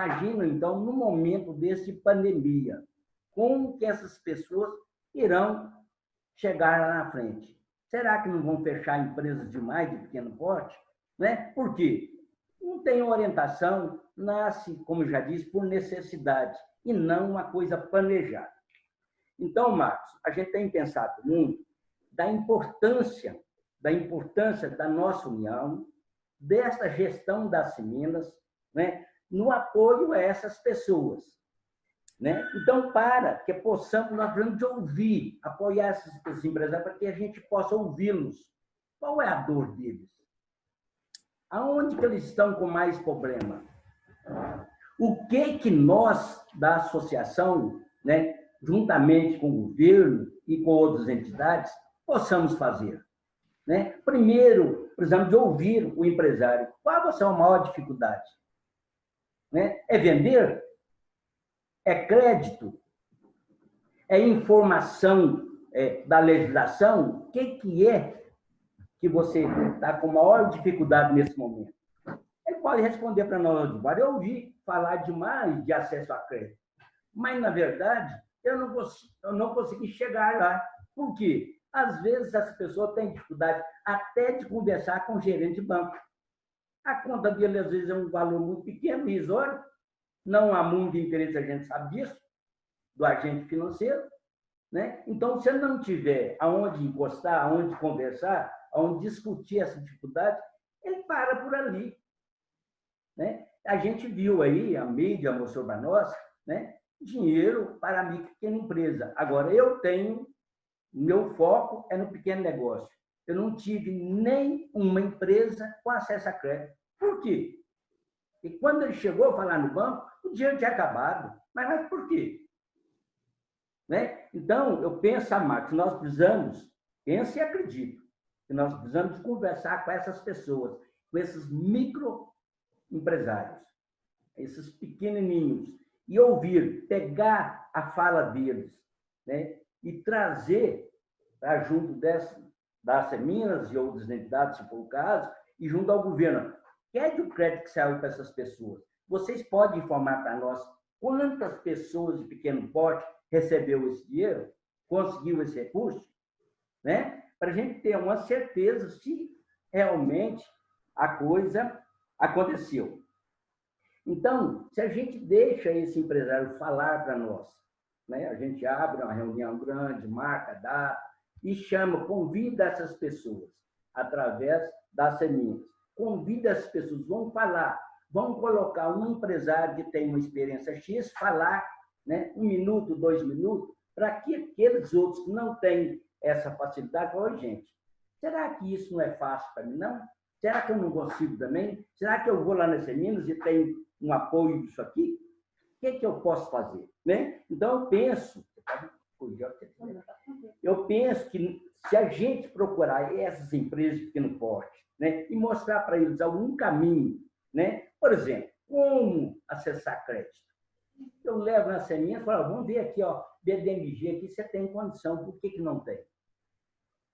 imaginam, então, no momento desse pandemia, como que essas pessoas irão chegar lá na frente? Será que não vão fechar empresas demais de pequeno porte? Né? Por quê? Não tem orientação, nasce, como eu já disse, por necessidade, e não uma coisa planejada. Então, Marcos, a gente tem pensado muito da importância da nossa união, dessa gestão das Minas, né, no apoio a essas pessoas. Né? Então, para que possamos, nós precisamos de ouvir, apoiar esses empresários para que a gente possa ouvi-los. Qual é a dor deles? Aonde que eles estão com mais problema? O que nós, da associação, né, juntamente com o governo e com outras entidades, possamos fazer? Né? Primeiro, precisamos de ouvir o empresário. Qual vai ser a maior dificuldade? Né? É vender? É crédito? É informação da legislação? O que é que você está com maior dificuldade nesse momento? Ele pode responder para nós, eu ouvi falar demais de acesso a crédito, mas, na verdade, eu não consegui chegar lá. Por quê? Às vezes, as pessoas têm dificuldade até de conversar com o gerente de banco. A conta dele, às vezes, é um valor muito pequeno, irrisório, não há muito interesse, a gente sabe disso, do agente financeiro. Né? Então, se ele não tiver aonde encostar, aonde conversar, aonde discutir essa dificuldade, ele para por ali. Né? A gente viu aí, a mídia mostrou para nós, né, dinheiro para a micro e pequena empresa. Agora, eu tenho, meu foco é no pequeno negócio. Eu não tive nem uma empresa com acesso a crédito. Por quê? E quando ele chegou a falar no banco, o dinheiro tinha acabado. Mas por quê? Né? Então, eu penso, Marcos, nós precisamos, penso e acredito, que nós precisamos conversar com essas pessoas, com esses microempresários, esses pequenininhos, e ouvir, pegar a fala deles, né? E trazer para junto das Seminas e outras entidades, se for o caso, e junto ao governo. Pede o crédito que saiu para essas pessoas. Vocês podem informar para nós quantas pessoas de pequeno porte recebeu esse dinheiro, conseguiu esse recurso, né? Para a gente ter uma certeza se realmente a coisa aconteceu. Então, se a gente deixa esse empresário falar para nós, né? A gente abre uma reunião grande, marca a data e chama, convida essas pessoas através das Seminas. Convida essas pessoas, vão falar, vão colocar um empresário que tem uma experiência X, falar, né, 1 minuto, 2 minutos, para que aqueles outros que não têm essa facilidade falem, gente, será que isso não é fácil para mim, não? Será que eu não consigo também? Será que eu vou lá nas Seminas e tenho um apoio disso aqui? O que eu posso fazer? Né? Então, eu penso que se a gente procurar essas empresas de pequeno porte, né, e mostrar para eles algum caminho, né? Por exemplo, como acessar crédito. Eu levo na Seminha e falo, vamos ver aqui, ó, BDMG, aqui você tem condição, por que não tem?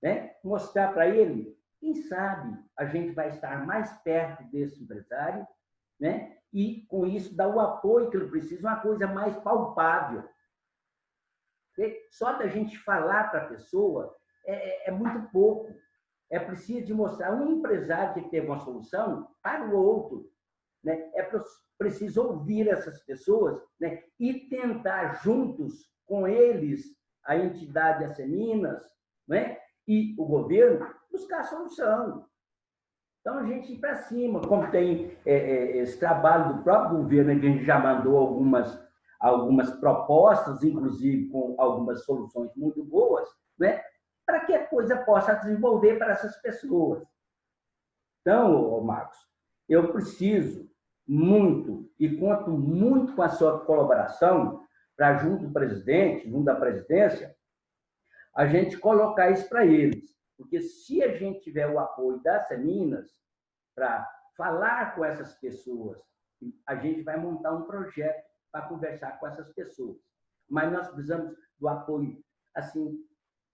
Né? Mostrar para ele, quem sabe a gente vai estar mais perto desse empresário, né? E com isso dar o apoio que ele precisa, uma coisa mais palpável. Só da gente falar para a pessoa é muito pouco. É preciso de mostrar um empresário que teve uma solução para o outro. Né? É preciso ouvir essas pessoas, né? E tentar juntos com eles, a entidade das Seminas, né? E o governo, buscar solução. Então, a gente ir para cima, como tem esse trabalho do próprio governo, que a gente já mandou algumas propostas, inclusive com algumas soluções muito boas, né? Para que a coisa possa desenvolver para essas pessoas. Então, Marcos, eu preciso muito e conto muito com a sua colaboração para, junto do presidente, junto da presidência, a gente colocar isso para eles. Porque se a gente tiver o apoio das Seminas para falar com essas pessoas, a gente vai montar um projeto para conversar com essas pessoas. Mas nós precisamos do apoio, assim,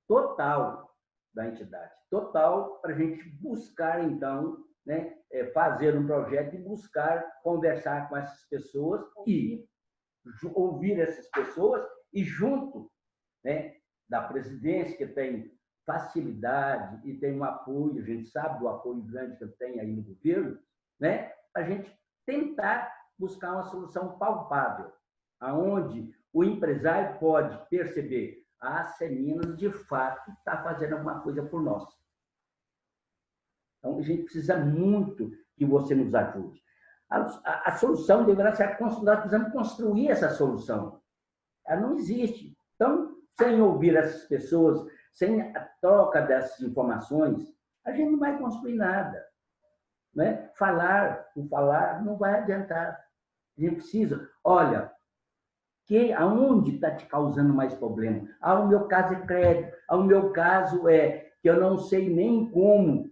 total da entidade. Total para a gente buscar, então, né, fazer um projeto e buscar conversar com essas pessoas e ouvir essas pessoas e junto, né, da presidência, que tem facilidade e tem um apoio, a gente sabe do apoio grande que tem aí no governo, né, a gente tentar buscar uma solução palpável, aonde o empresário pode perceber: a Seminas, de fato, está fazendo alguma coisa por nós. Então, a gente precisa muito que você nos ajude. A solução deverá ser nós precisamos construir essa solução. Ela não existe. Então, sem ouvir essas pessoas, sem a troca dessas informações, a gente não vai construir nada. Né? Falar não vai adiantar. A gente precisa, olha, aonde está te causando mais problema? O meu caso é crédito, o meu caso é que eu não sei nem como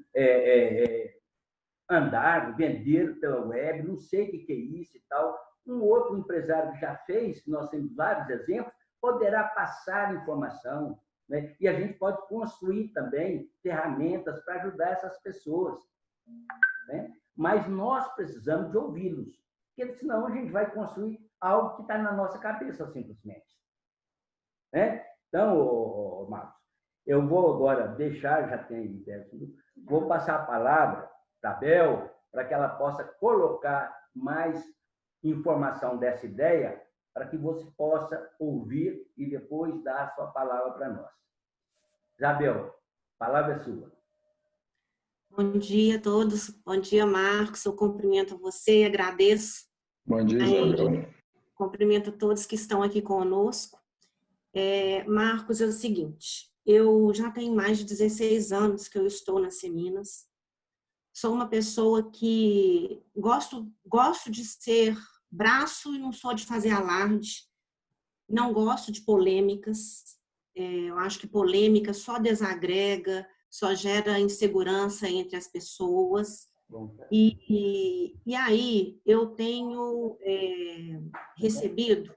andar, vender pela web, não sei o que é isso e tal. Um outro empresário que já fez, nós temos vários exemplos, poderá passar informação, né? E a gente pode construir também ferramentas para ajudar essas pessoas, né? Mas nós precisamos de ouvi-los, porque senão a gente vai construir algo que está na nossa cabeça, simplesmente. Né? Então, Marcos, eu vou agora deixar, já tem 10 minutos, vou passar a palavra para a Bel, para que ela possa colocar mais informação dessa ideia, para que você possa ouvir e depois dar a sua palavra para nós. Isabel, a palavra é sua. Bom dia a todos. Bom dia, Marcos. Eu cumprimento você e agradeço. Bom dia, Isabel. Cumprimento todos que estão aqui conosco. Marcos, é o seguinte, eu já tenho mais de 16 anos que eu estou na Seminas. Sou uma pessoa que gosto de ser braço e não sou de fazer alarde. Não gosto de polêmicas. Eu acho que polêmica só desagrega, só gera insegurança entre as pessoas. E aí eu tenho recebido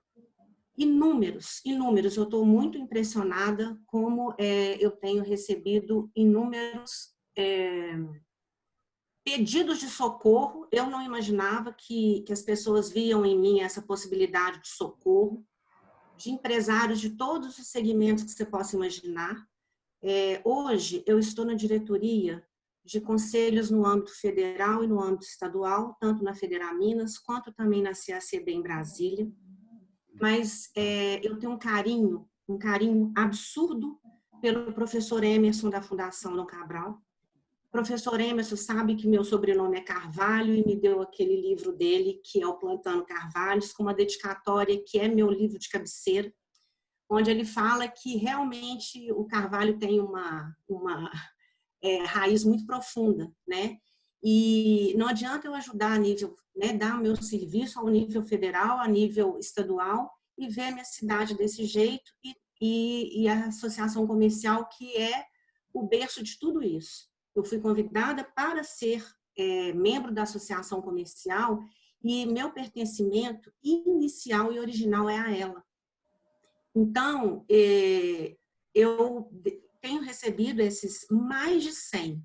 inúmeros. Eu estou muito impressionada como eu tenho recebido inúmeros pedidos de socorro. Eu não imaginava que as pessoas viam em mim essa possibilidade de socorro, de empresários de todos os segmentos que você possa imaginar. Hoje, eu estou na diretoria de conselhos no âmbito federal e no âmbito estadual, tanto na Federaminas quanto também na CACB em Brasília. Mas eu tenho um carinho absurdo pelo professor Emerson da Fundação Dom Cabral. O professor Emerson sabe que meu sobrenome é Carvalho e me deu aquele livro dele, que é o Plantando Carvalhos, com uma dedicatória que é meu livro de cabeceira, onde ele fala que realmente o Carvalho tem uma raiz muito profunda, né? E não adianta eu ajudar a nível, né, dar meu serviço ao nível federal, a nível estadual, e ver minha cidade desse jeito, e a associação comercial, que é o berço de tudo isso. Eu fui convidada para ser membro da associação comercial, e meu pertencimento inicial e original é a ela. Então, eu tenho recebido esses mais de 100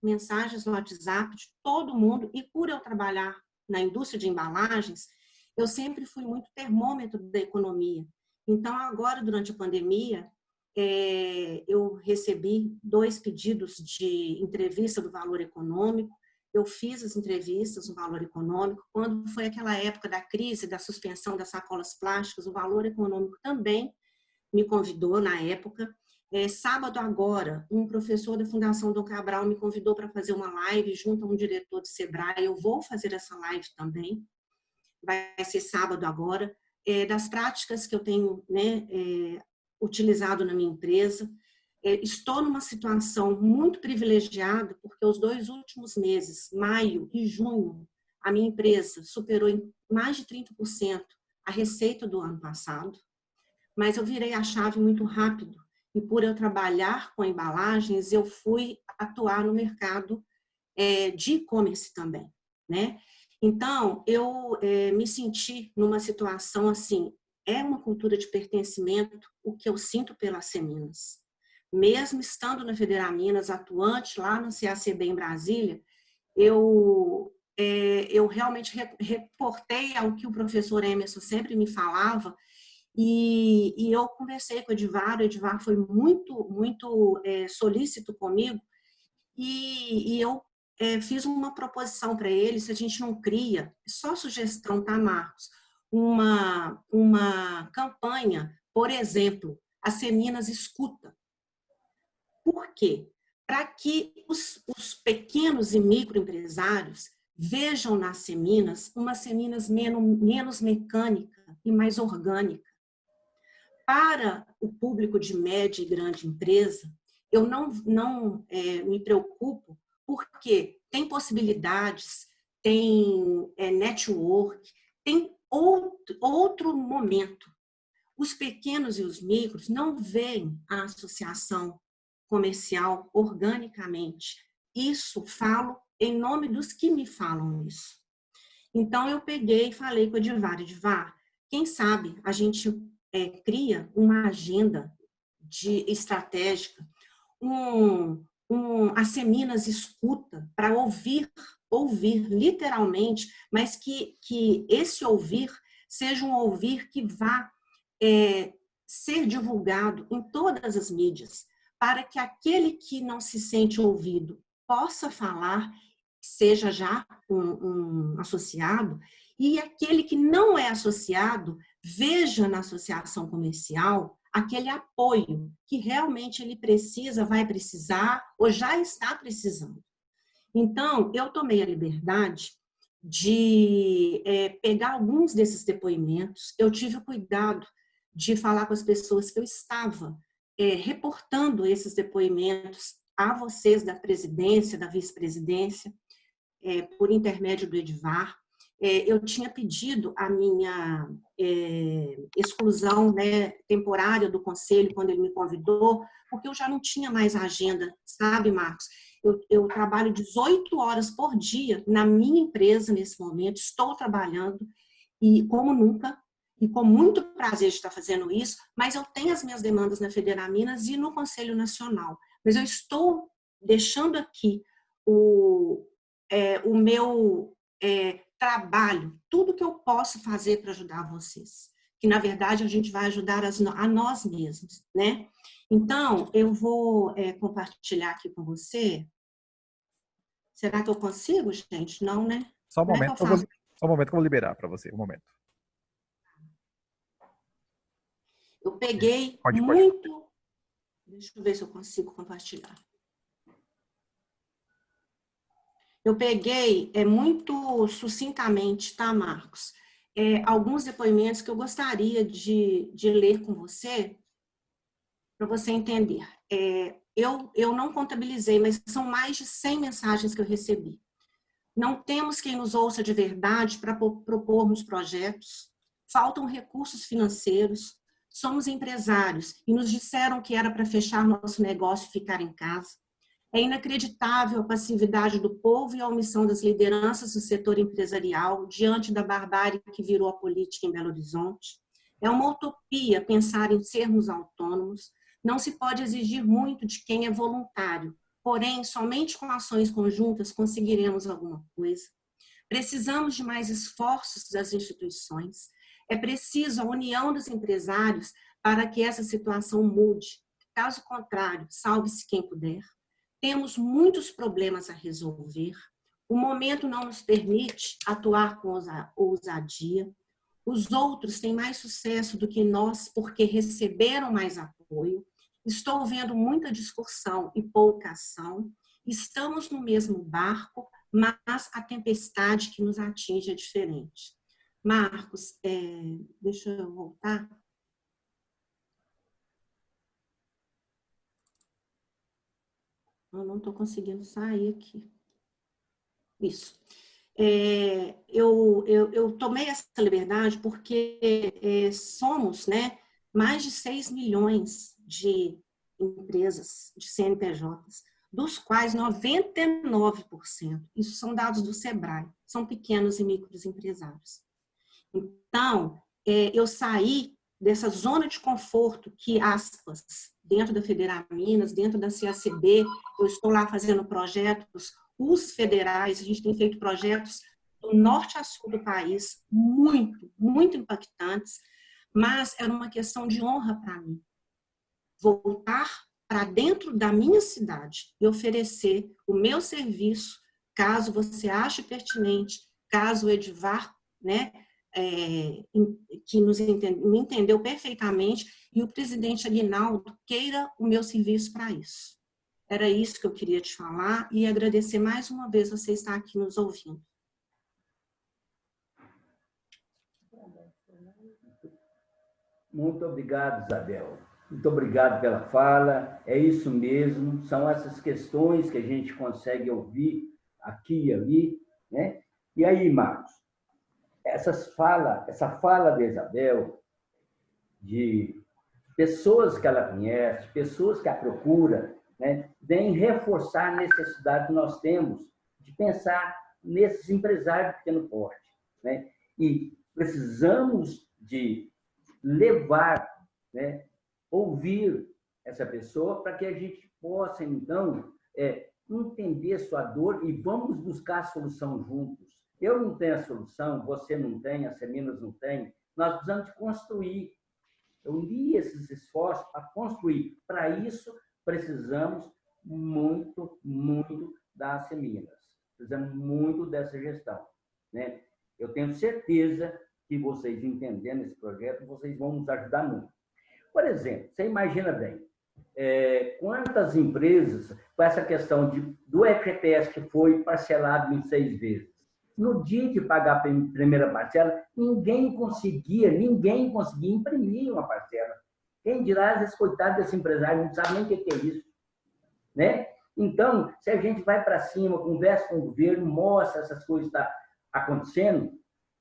mensagens no WhatsApp de todo mundo, e por eu trabalhar na indústria de embalagens, eu sempre fui muito termômetro da economia. Então, agora, durante a pandemia, eu recebi 2 pedidos de entrevista do Valor Econômico. Eu fiz as entrevistas no Valor Econômico. Quando foi aquela época da crise, da suspensão das sacolas plásticas, o Valor Econômico também me convidou na época. Sábado agora, um professor da Fundação Dom Cabral me convidou para fazer uma live junto a um diretor do Sebrae. Eu vou fazer essa live também. Vai ser sábado agora. Das práticas que eu tenho, né, utilizado na minha empresa. Estou numa situação muito privilegiada, porque os 2 últimos meses, maio e junho, a minha empresa superou em mais de 30% a receita do ano passado, mas eu virei a chave muito rápido, e por eu trabalhar com embalagens, eu fui atuar no mercado de e-commerce também, né? Então, eu me senti numa situação assim, é uma cultura de pertencimento, o que eu sinto pela Seminas. Mesmo estando na Federaminas, atuante lá no CACB em Brasília, eu realmente reportei ao que o professor Emerson sempre me falava, e eu conversei com o Edivar foi muito solícito comigo, e eu fiz uma proposição para ele, se a gente não cria, só sugestão, tá, Marcos? Uma campanha, por exemplo, a Seminas Escuta. Por quê? Para que os pequenos e microempresários vejam nas Seminas uma Seminas menos mecânica e mais orgânica. Para o público de média e grande empresa, eu não me preocupo, porque tem possibilidades, tem network, tem outro momento. Os pequenos e os micros não veem a associação comercial organicamente. Isso falo em nome dos que me falam isso. Então, eu peguei e falei com o Edivar, quem sabe a gente cria uma agenda estratégica, a Seminas escuta para ouvir literalmente, mas que esse ouvir seja um ouvir que vá ser divulgado em todas as mídias, para que aquele que não se sente ouvido possa falar, seja já um associado, e aquele que não é associado veja na associação comercial aquele apoio que realmente ele precisa, vai precisar ou já está precisando. Então, eu tomei a liberdade de pegar alguns desses depoimentos, eu tive o cuidado de falar com as pessoas que eu estava reportando esses depoimentos a vocês da presidência, da vice-presidência, por intermédio do Edivar. Eu tinha pedido a minha exclusão, né, temporária do conselho quando ele me convidou, porque eu já não tinha mais agenda, sabe, Marcos? Eu trabalho 18 horas por dia na minha empresa nesse momento, estou trabalhando, e como nunca, e com muito prazer de estar fazendo isso, mas eu tenho as minhas demandas na Federaminas e no Conselho Nacional. Mas eu estou deixando aqui o meu trabalho, tudo que eu posso fazer para ajudar vocês. Que, na verdade, a gente vai ajudar a nós mesmos, né? Então, eu vou compartilhar aqui com você. Será que eu consigo, gente? Não, né? Só um momento, só um momento que eu vou liberar para você. Um momento. Eu peguei Pode. Deixa eu ver se eu consigo compartilhar. Eu peguei muito sucintamente, tá, Marcos? Alguns depoimentos que eu gostaria de ler com você, para você entender. Eu não contabilizei, mas são mais de 100 mensagens que eu recebi. Não temos quem nos ouça de verdade para propormos projetos, faltam recursos financeiros, somos empresários e nos disseram que era para fechar nosso negócio e ficar em casa. É inacreditável a passividade do povo e a omissão das lideranças do setor empresarial diante da barbárie que virou a política em Belo Horizonte. É uma utopia pensar em sermos autônomos. Não se pode exigir muito de quem é voluntário, porém, somente com ações conjuntas conseguiremos alguma coisa. Precisamos de mais esforços das instituições. É preciso a união dos empresários para que essa situação mude. Caso contrário, salve-se quem puder. Temos muitos problemas a resolver. O momento não nos permite atuar com ousadia. Os outros têm mais sucesso do que nós porque receberam mais apoio. Estou vendo muita discussão e pouca ação. Estamos no mesmo barco, mas a tempestade que nos atinge é diferente. Marcos, deixa eu voltar. Eu não estou conseguindo sair aqui. Isso. Eu tomei essa liberdade porque somos, né, mais de 6 milhões de empresas, de CNPJs, dos quais 99%, isso são dados do Sebrae, são pequenos e micros empresários. Então, eu saí dessa zona de conforto que, aspas, dentro da Federaminas, dentro da CACB, eu estou lá fazendo projetos os federais, a gente tem feito projetos do norte a sul do país, muito, muito impactantes, mas era uma questão de honra para mim. Voltar para dentro da minha cidade e oferecer o meu serviço, caso você ache pertinente, caso o Edivar, né, que me entendeu perfeitamente, e o presidente Aguinaldo queira o meu serviço para isso. Era isso que eu queria te falar e agradecer mais uma vez você estar aqui nos ouvindo. Muito obrigado, Isabel. Muito obrigado pela fala. É isso mesmo, são essas questões que a gente consegue ouvir aqui e ali, né? E aí, Marcos, essa fala da Isabel, de pessoas que ela conhece, pessoas que a procura, né, vem reforçar a necessidade que nós temos de pensar nesses empresários de pequeno porte, né? E precisamos de levar, né, ouvir essa pessoa para que a gente possa, então, entender sua dor e vamos buscar a solução juntos. Eu não tenho a solução, você não tem, a Seminas não tem. Nós precisamos de construir. Eu li esses esforços para construir. Para isso, precisamos muito, muito das Seminas. Precisamos muito dessa gestão, né? Eu tenho certeza que vocês, entendendo esse projeto, vocês vão nos ajudar muito. Por exemplo, você imagina bem, quantas empresas, com essa questão do FGTS que foi parcelado em 6 vezes, no dia de pagar a primeira parcela, ninguém conseguia imprimir uma parcela. Quem dirá, às vezes, coitado desse empresário, não sabe nem o que é isso, né? Então, se a gente vai para cima, conversa com o governo, mostra essas coisas que estão acontecendo,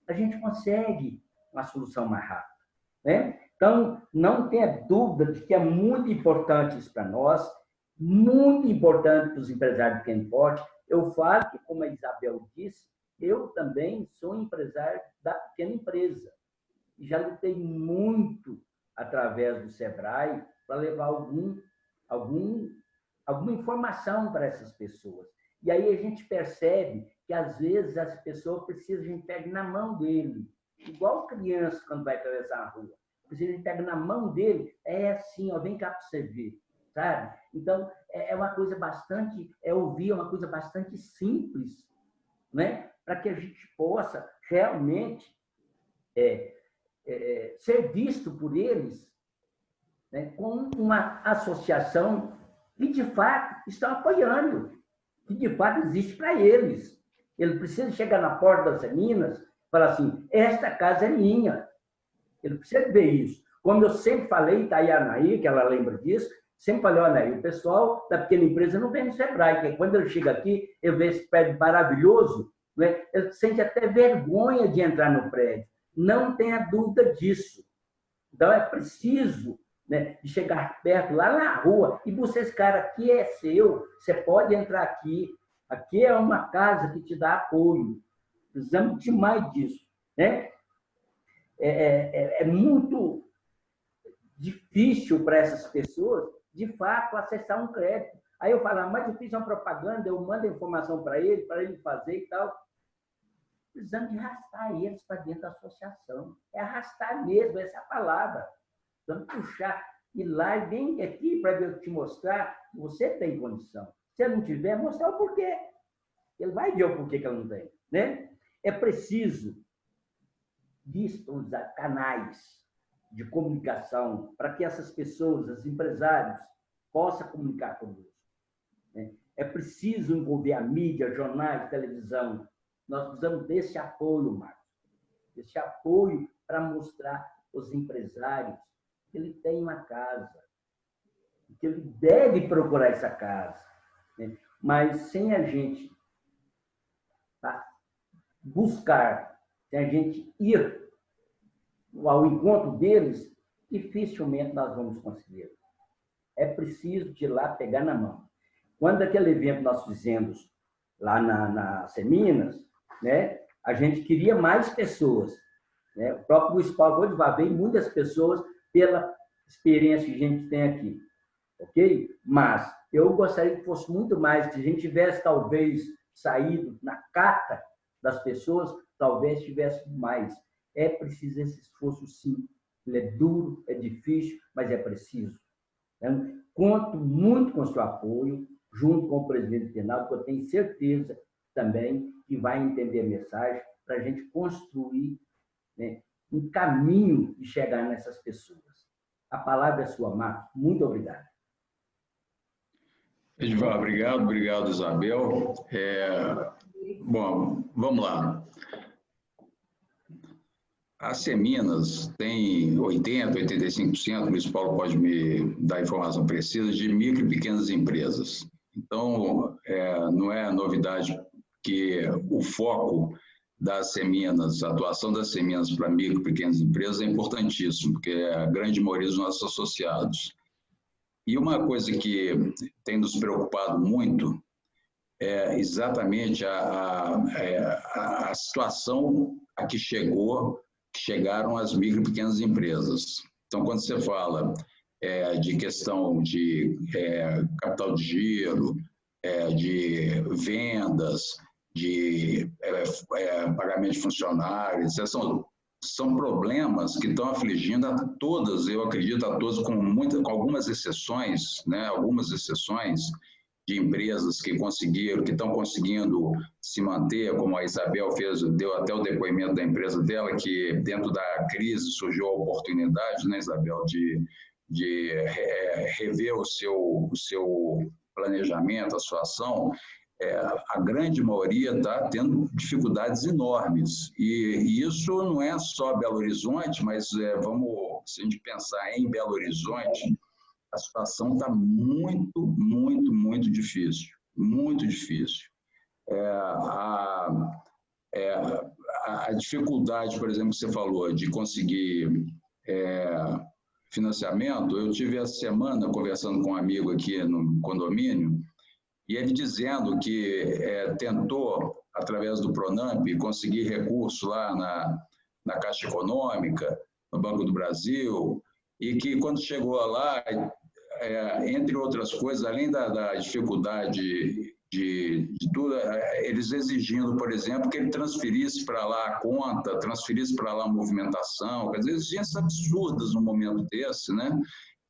a gente consegue uma solução mais rápida, né? Então, não tenha dúvida de que é muito importante isso para nós, muito importante para os empresários de pequeno porte. Eu falo que, como a Isabel disse, eu também sou empresário da pequena empresa. E já lutei muito através do Sebrae para levar alguma informação para essas pessoas. E aí a gente percebe que, às vezes, essa pessoa precisa que a gente pegue na mão dele. Igual criança quando vai atravessar a rua. Precisa que a gente pegue na mão dele. É assim, ó, vem cá para você ver. Sabe? Então, é uma coisa bastante... ouvir, é uma coisa bastante simples, né? Para que a gente possa realmente ser visto por eles, né, com uma associação que, de fato, está apoiando, que, de fato, existe para eles. Ele precisa chegar na porta das Seminas e falar assim, esta casa é minha. Ele precisa ver isso. Como eu sempre falei, está aí a Anaí, que ela lembra disso, sempre falei, olha aí, o pessoal da pequena empresa não vem no Sebrae, porque quando ele chega aqui, eu vejo esse prédio maravilhoso, né, ele sente até vergonha de entrar no prédio. Não tenha dúvida disso. Então, é preciso, né, de chegar perto, lá na rua, e você, esse cara aqui é seu, você pode entrar aqui. Aqui é uma casa que te dá apoio. Precisamos demais disso, né? É muito difícil para essas pessoas, de fato, acessar um crédito. Aí eu falo, mas eu fiz uma propaganda, eu mando a informação para ele fazer e tal. Precisamos de arrastar eles para dentro da associação. É arrastar mesmo, essa é a palavra. Precisamos puxar, ir lá e vem aqui para eu te mostrar que você tem condição. Se ele não tiver, mostrar o porquê. Ele vai ver o porquê que ele não tem, né? É preciso disponibilizar canais de comunicação para que essas pessoas, os empresários, possam comunicar conosco, né? É preciso envolver a mídia, jornais, televisão. Nós precisamos desse apoio, Marcos. Esse apoio para mostrar aos empresários que ele tem uma casa, que ele deve procurar essa casa, né? Mas sem a gente buscar, sem a gente ir ao encontro deles, dificilmente nós vamos conseguir. É preciso de ir lá pegar na mão. Quando aquele evento nós fizemos lá na Seminas, né, a gente queria mais pessoas, né? O próprio Municipal de Odivar veio muitas pessoas pela experiência que a gente tem aqui, ok? Mas eu gostaria que fosse muito mais, que a gente tivesse talvez saído na cata das pessoas, talvez tivesse mais. É preciso esse esforço, sim. Ele é duro, é difícil, mas é preciso. Então, conto muito com o seu apoio, junto com o presidente Reinaldo, que eu tenho certeza também que vai entender a mensagem para a gente construir, né, um caminho de chegar nessas pessoas. A palavra é sua, Marcos. Muito obrigado. Edivar, obrigado, Isabel. Bom, vamos lá. A Seminas tem 80%, 85%, o Luiz Paulo pode me dar a informação precisa, de micro e pequenas empresas. Então, não é novidade que o foco das Seminas, a atuação das Seminas para micro e pequenas empresas é importantíssimo, porque é a grande maioria dos nossos associados. E uma coisa que tem nos preocupado muito é exatamente a situação a que chegaram as micro e pequenas empresas. Então, quando você fala de questão de capital de giro, de vendas, de pagamento de funcionários, são problemas que estão afligindo a todas, eu acredito a todas, com algumas exceções, né? Algumas exceções de empresas que estão conseguindo se manter, como a Isabel deu até o depoimento da empresa dela, que dentro da crise surgiu a oportunidade, né, Isabel, de rever o seu planejamento, a sua ação. A grande maioria está tendo dificuldades enormes. E isso não é só Belo Horizonte, mas se a gente pensar em Belo Horizonte, a situação está muito, muito, muito difícil. Muito difícil. A dificuldade, por exemplo, que você falou, de conseguir financiamento, eu tive essa semana conversando com um amigo aqui no condomínio, e ele dizendo que tentou, através do Pronamp, conseguir recurso lá na Caixa Econômica, no Banco do Brasil, e que quando chegou lá, entre outras coisas, além da dificuldade de tudo, eles exigindo, por exemplo, que ele transferisse para lá a conta, transferisse para lá a movimentação, quer dizer, exigências absurdas no momento desse, né?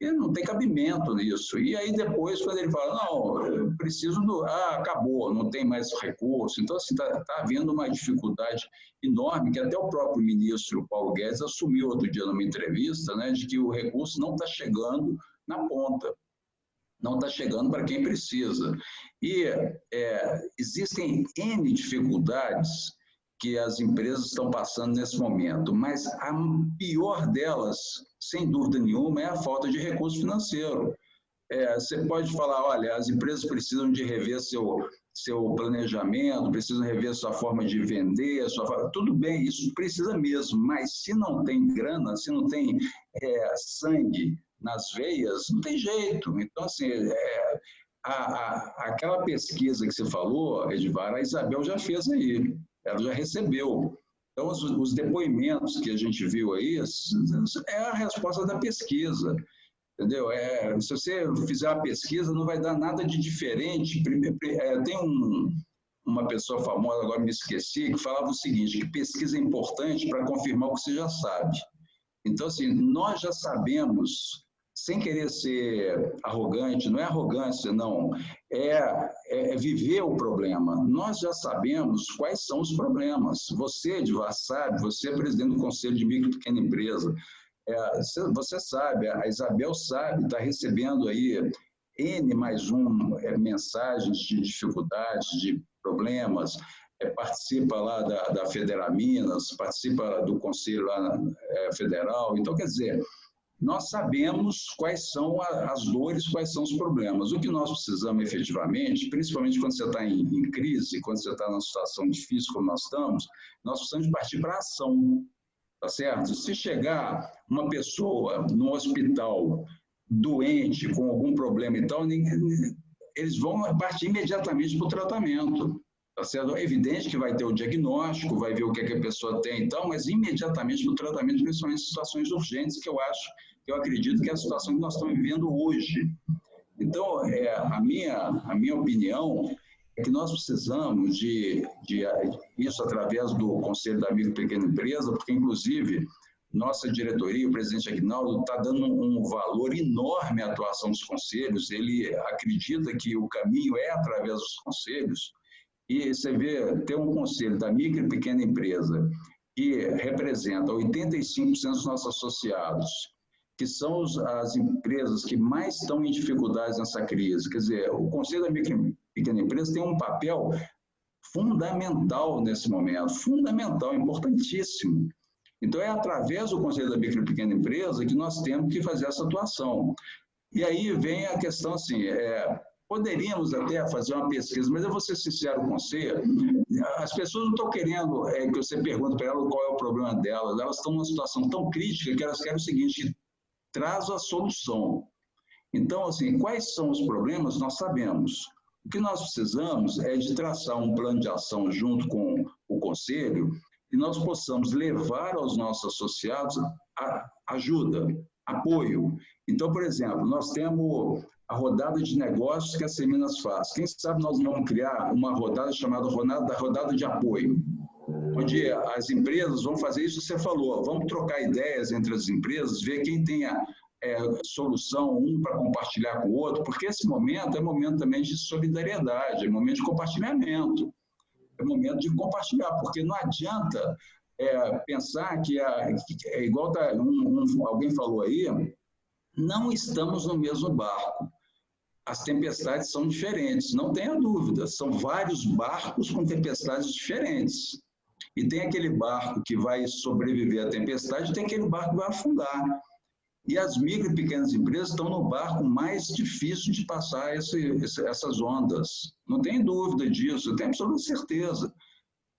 E não tem cabimento nisso. E aí depois, quando ele fala, não, eu preciso acabou, não tem mais recurso. Então, assim, está havendo uma dificuldade enorme, que até o próprio ministro Paulo Guedes assumiu outro dia numa entrevista, né, de que o recurso não está chegando na ponta, não está chegando para quem precisa. E existem N dificuldades que as empresas estão passando nesse momento, mas a pior delas, sem dúvida nenhuma, é a falta de recurso financeiro. Você pode falar, olha, as empresas precisam de rever seu planejamento, precisam rever sua forma de vender, tudo bem, isso precisa mesmo, mas se não tem grana, se não tem sangue nas veias, não tem jeito. Então, assim, aquela pesquisa que você falou, Edivar, a Isabel já fez aí. Ela já recebeu. Então, os depoimentos que a gente viu aí é a resposta da pesquisa, entendeu? Se você fizer uma pesquisa, não vai dar nada de diferente. Tem uma pessoa famosa, agora me esqueci, que falava o seguinte, que pesquisa é importante para confirmar o que você já sabe. Então, assim, nós já sabemos, sem querer ser arrogante, não é arrogância, não, é viver o problema. Nós já sabemos quais são os problemas. Você, Edivar, sabe, você é presidente do Conselho de Micro e Pequena Empresa, você sabe, a Isabel sabe, está recebendo aí N mais mensagens de dificuldades, de problemas, participa lá da Federaminas, participa do Conselho lá, Federal. Então, quer dizer, nós sabemos quais são as dores, quais são os problemas. O que nós precisamos efetivamente, principalmente quando você está em crise, quando você está numa situação difícil como nós estamos, nós precisamos partir para a ação, tá certo? Se chegar uma pessoa no hospital doente, com algum problema e tal, eles vão partir imediatamente para o tratamento. Tá certo? É evidente que vai ter o diagnóstico, vai ver o que a pessoa tem e tal, mas imediatamente no tratamento, principalmente em situações urgentes, que eu acredito que é a situação que nós estamos vivendo hoje. Então, a minha opinião é que nós precisamos de isso através do Conselho da Micro e Pequena Empresa, porque, inclusive, nossa diretoria, o presidente Aguinaldo, está dando um valor enorme à atuação dos conselhos. Ele acredita que o caminho é através dos conselhos. E você vê, ter um conselho da micro e pequena empresa que representa 85% dos nossos associados, que são as empresas que mais estão em dificuldades nessa crise. Quer dizer, o Conselho da Micro e Pequena Empresa tem um papel fundamental nesse momento, fundamental, importantíssimo. Então, é através do Conselho da Micro e Pequena Empresa que nós temos que fazer essa atuação. E aí vem a questão assim, poderíamos até fazer uma pesquisa, mas eu vou ser sincero com você, as pessoas não estão querendo que você pergunte para elas qual é o problema delas, elas estão numa situação tão crítica que elas querem o seguinte: traz a solução. Então, assim, quais são os problemas? Nós sabemos. O que nós precisamos é de traçar um plano de ação junto com o Conselho e nós possamos levar aos nossos associados ajuda, apoio. Então, por exemplo, nós temos a rodada de negócios que a Seminas faz. Quem sabe nós vamos criar uma rodada chamada rodada de apoio, onde as empresas vão fazer isso que você falou, vamos trocar ideias entre as empresas, ver quem tem a solução, um para compartilhar com o outro, porque esse momento é momento também de solidariedade, é momento de compartilhamento, é momento de compartilhar, porque não adianta pensar que é igual alguém falou aí, não estamos no mesmo barco. As tempestades são diferentes, não tenha dúvida, são vários barcos com tempestades diferentes. E tem aquele barco que vai sobreviver à tempestade, tem aquele barco que vai afundar. E as micro e pequenas empresas estão no barco mais difícil de passar essas ondas. Não tem dúvida disso, eu tenho absoluta certeza.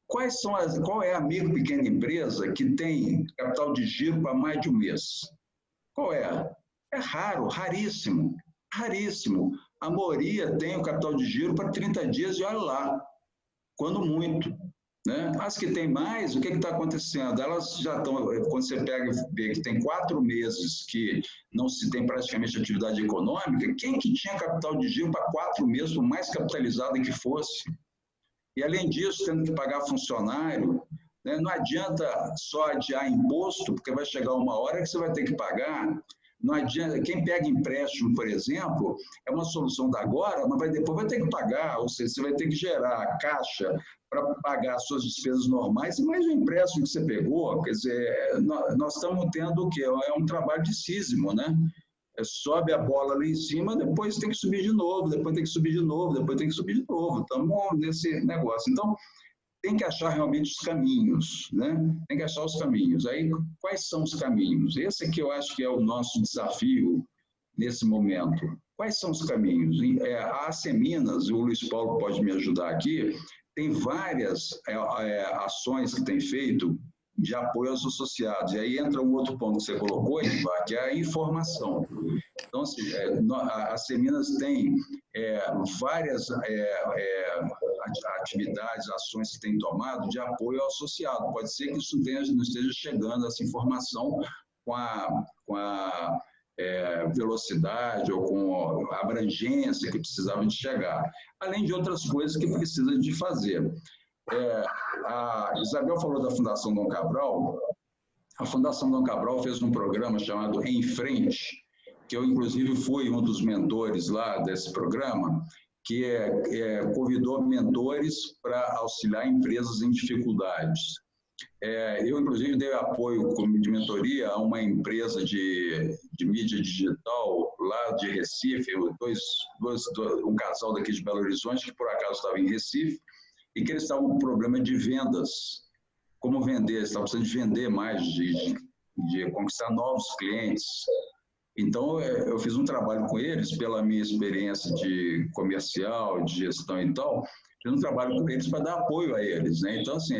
Qual é a micro e pequena empresa que tem capital de giro para mais de um mês? Qual é? É raro, raríssimo, raríssimo. A maioria tem o capital de giro para 30 dias e olha lá, quando muito. Né? As que têm mais, o que está acontecendo? Elas já estão, quando você pega e vê que tem 4 meses que não se tem praticamente atividade econômica, quem que tinha capital de giro para 4 meses, por mais capitalizado que fosse? E além disso, tendo que pagar funcionário, né? Não adianta só adiar imposto, porque vai chegar uma hora que você vai ter que pagar. Não adianta, quem pega empréstimo, por exemplo, é uma solução da agora, mas depois vai ter que pagar, ou seja, você vai ter que gerar caixa para pagar as suas despesas normais e mais o empréstimo que você pegou. Quer dizer, nós estamos tendo o quê? É um trabalho de sísmo, né? Sobe a bola lá em cima, depois tem que subir de novo, depois tem que subir de novo, depois tem que subir de novo. Estamos nesse negócio. Então, tem que achar realmente os caminhos, né? Tem que achar os caminhos. Aí, quais são os caminhos? Esse aqui eu acho que é o nosso desafio nesse momento. Quais são os caminhos? A Seminas, o Luiz Paulo pode me ajudar aqui, tem várias ações que tem feito de apoio aos associados. E aí entra um outro ponto que você colocou, Edivar, que é a informação. Então, assim, a Seminas tem várias atividades, ações que tem tomado de apoio ao associado. Pode ser que isso não esteja chegando, essa informação, com a velocidade ou com a abrangência que precisava de chegar, além de outras coisas que precisa de fazer. A Isabel falou da Fundação Dom Cabral. A Fundação Dom Cabral fez um programa chamado Em Frente, que eu, inclusive, fui um dos mentores lá desse programa, que convidou mentores para auxiliar empresas em dificuldades. Eu, inclusive, dei apoio de mentoria a uma empresa de mídia digital lá de Recife, um casal daqui de Belo Horizonte, que por acaso estava em Recife, e que eles estavam com problema de vendas. Como vender? Eles estavam precisando de vender mais, de conquistar novos clientes. Então, eu fiz um trabalho com eles, pela minha experiência de comercial, de gestão e tal, fiz um trabalho com eles para dar apoio a eles, né? Então, assim,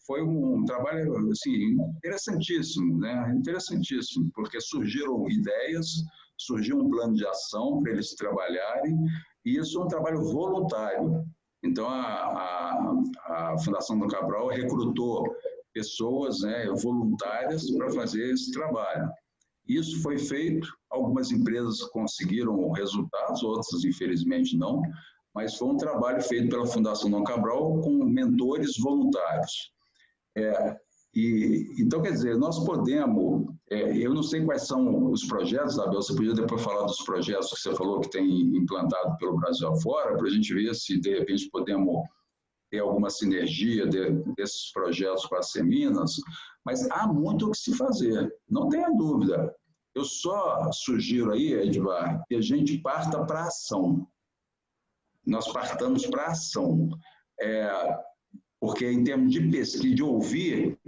foi um trabalho, assim, interessantíssimo, né? Interessantíssimo, porque surgiram ideias, surgiu um plano de ação para eles trabalharem, e isso é um trabalho voluntário. Então, a Fundação Dom Cabral recrutou pessoas, né, voluntárias para fazer esse trabalho. Isso foi feito, algumas empresas conseguiram resultados, outras, infelizmente, não, mas foi um trabalho feito pela Fundação Dom Cabral com mentores voluntários. Então, quer dizer, nós podemos, eu não sei quais são os projetos, Isabel, você podia depois falar dos projetos que você falou que tem implantado pelo Brasil afora, para a gente ver se, de repente, podemos ter alguma sinergia desses projetos com a Seminas, mas há muito o que se fazer, não tenha dúvida. Eu só sugiro aí, Edvar, que a gente parta para a ação. Nós partamos para a ação. Porque em termos de pesquisa, de ouvir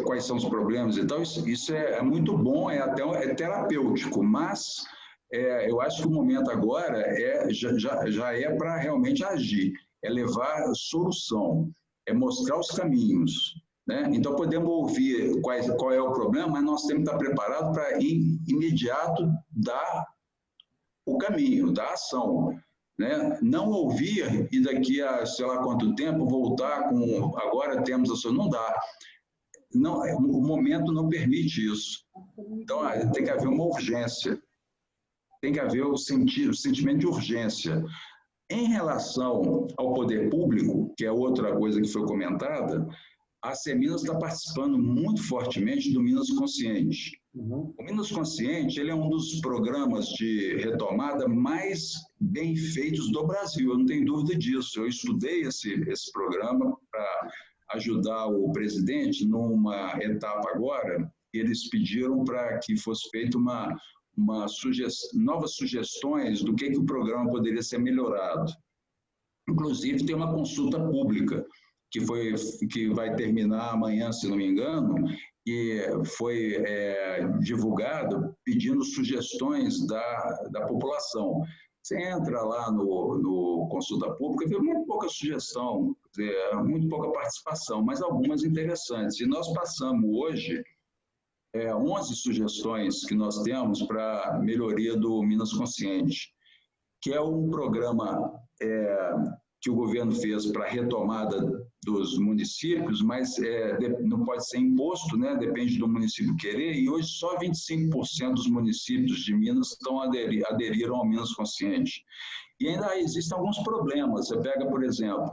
quais são os problemas e tal, isso é muito bom, até terapêutico, mas eu acho que o momento agora já é para realmente agir, é levar solução, é mostrar os caminhos, né? Então podemos ouvir qual é o problema, mas nós temos que estar preparados para imediato dar o caminho, dar a ação. Né? Não ouvir e daqui a sei lá quanto tempo voltar com agora temos a solução, não dá. Não, o momento não permite isso. Então tem que haver uma urgência, tem que haver o sentimento de urgência. Em relação ao poder público, que é outra coisa que foi comentada, a Seminas está participando muito fortemente do Minas Consciente. O Minas Consciente ele é um dos programas de retomada mais bem feitos do Brasil, eu não tenho dúvida disso. Eu estudei esse programa para ajudar o presidente numa etapa agora, e eles pediram para que fosse feita novas sugestões do que o programa poderia ser melhorado. Inclusive, tem uma consulta pública, que vai terminar amanhã, se não me engano, e foi divulgado pedindo sugestões da população. Você entra lá no Consulta Pública, vê muito pouca sugestão, muito pouca participação, mas algumas interessantes. E nós passamos hoje 11 sugestões que nós temos para melhoria do Minas Consciente, que é um programa que o governo fez para a retomada dos municípios, mas não pode ser imposto, né? Depende do município querer, e hoje só 25% dos municípios de Minas aderiram ao Minas Consciente. E ainda existem alguns problemas. Você pega, por exemplo,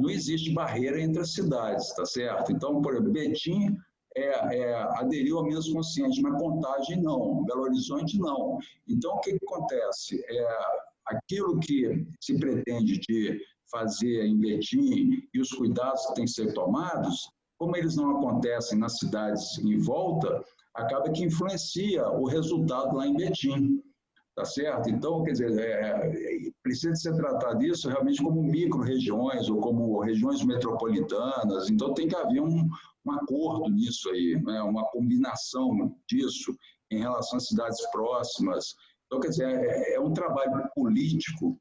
não existe barreira entre as cidades, tá certo? Então, por exemplo, Betim aderiu ao Minas Consciente, mas Contagem não, Belo Horizonte não. Então, o que acontece? Aquilo que se pretende de fazer em Betim e os cuidados que têm que ser tomados, como eles não acontecem nas cidades em volta, acaba que influencia o resultado lá em Betim, tá certo? Então, quer dizer, precisa ser tratado isso realmente como micro-regiões ou como regiões metropolitanas, então tem que haver um acordo nisso aí, né? Uma combinação disso em relação às cidades próximas. Então, quer dizer, é um trabalho político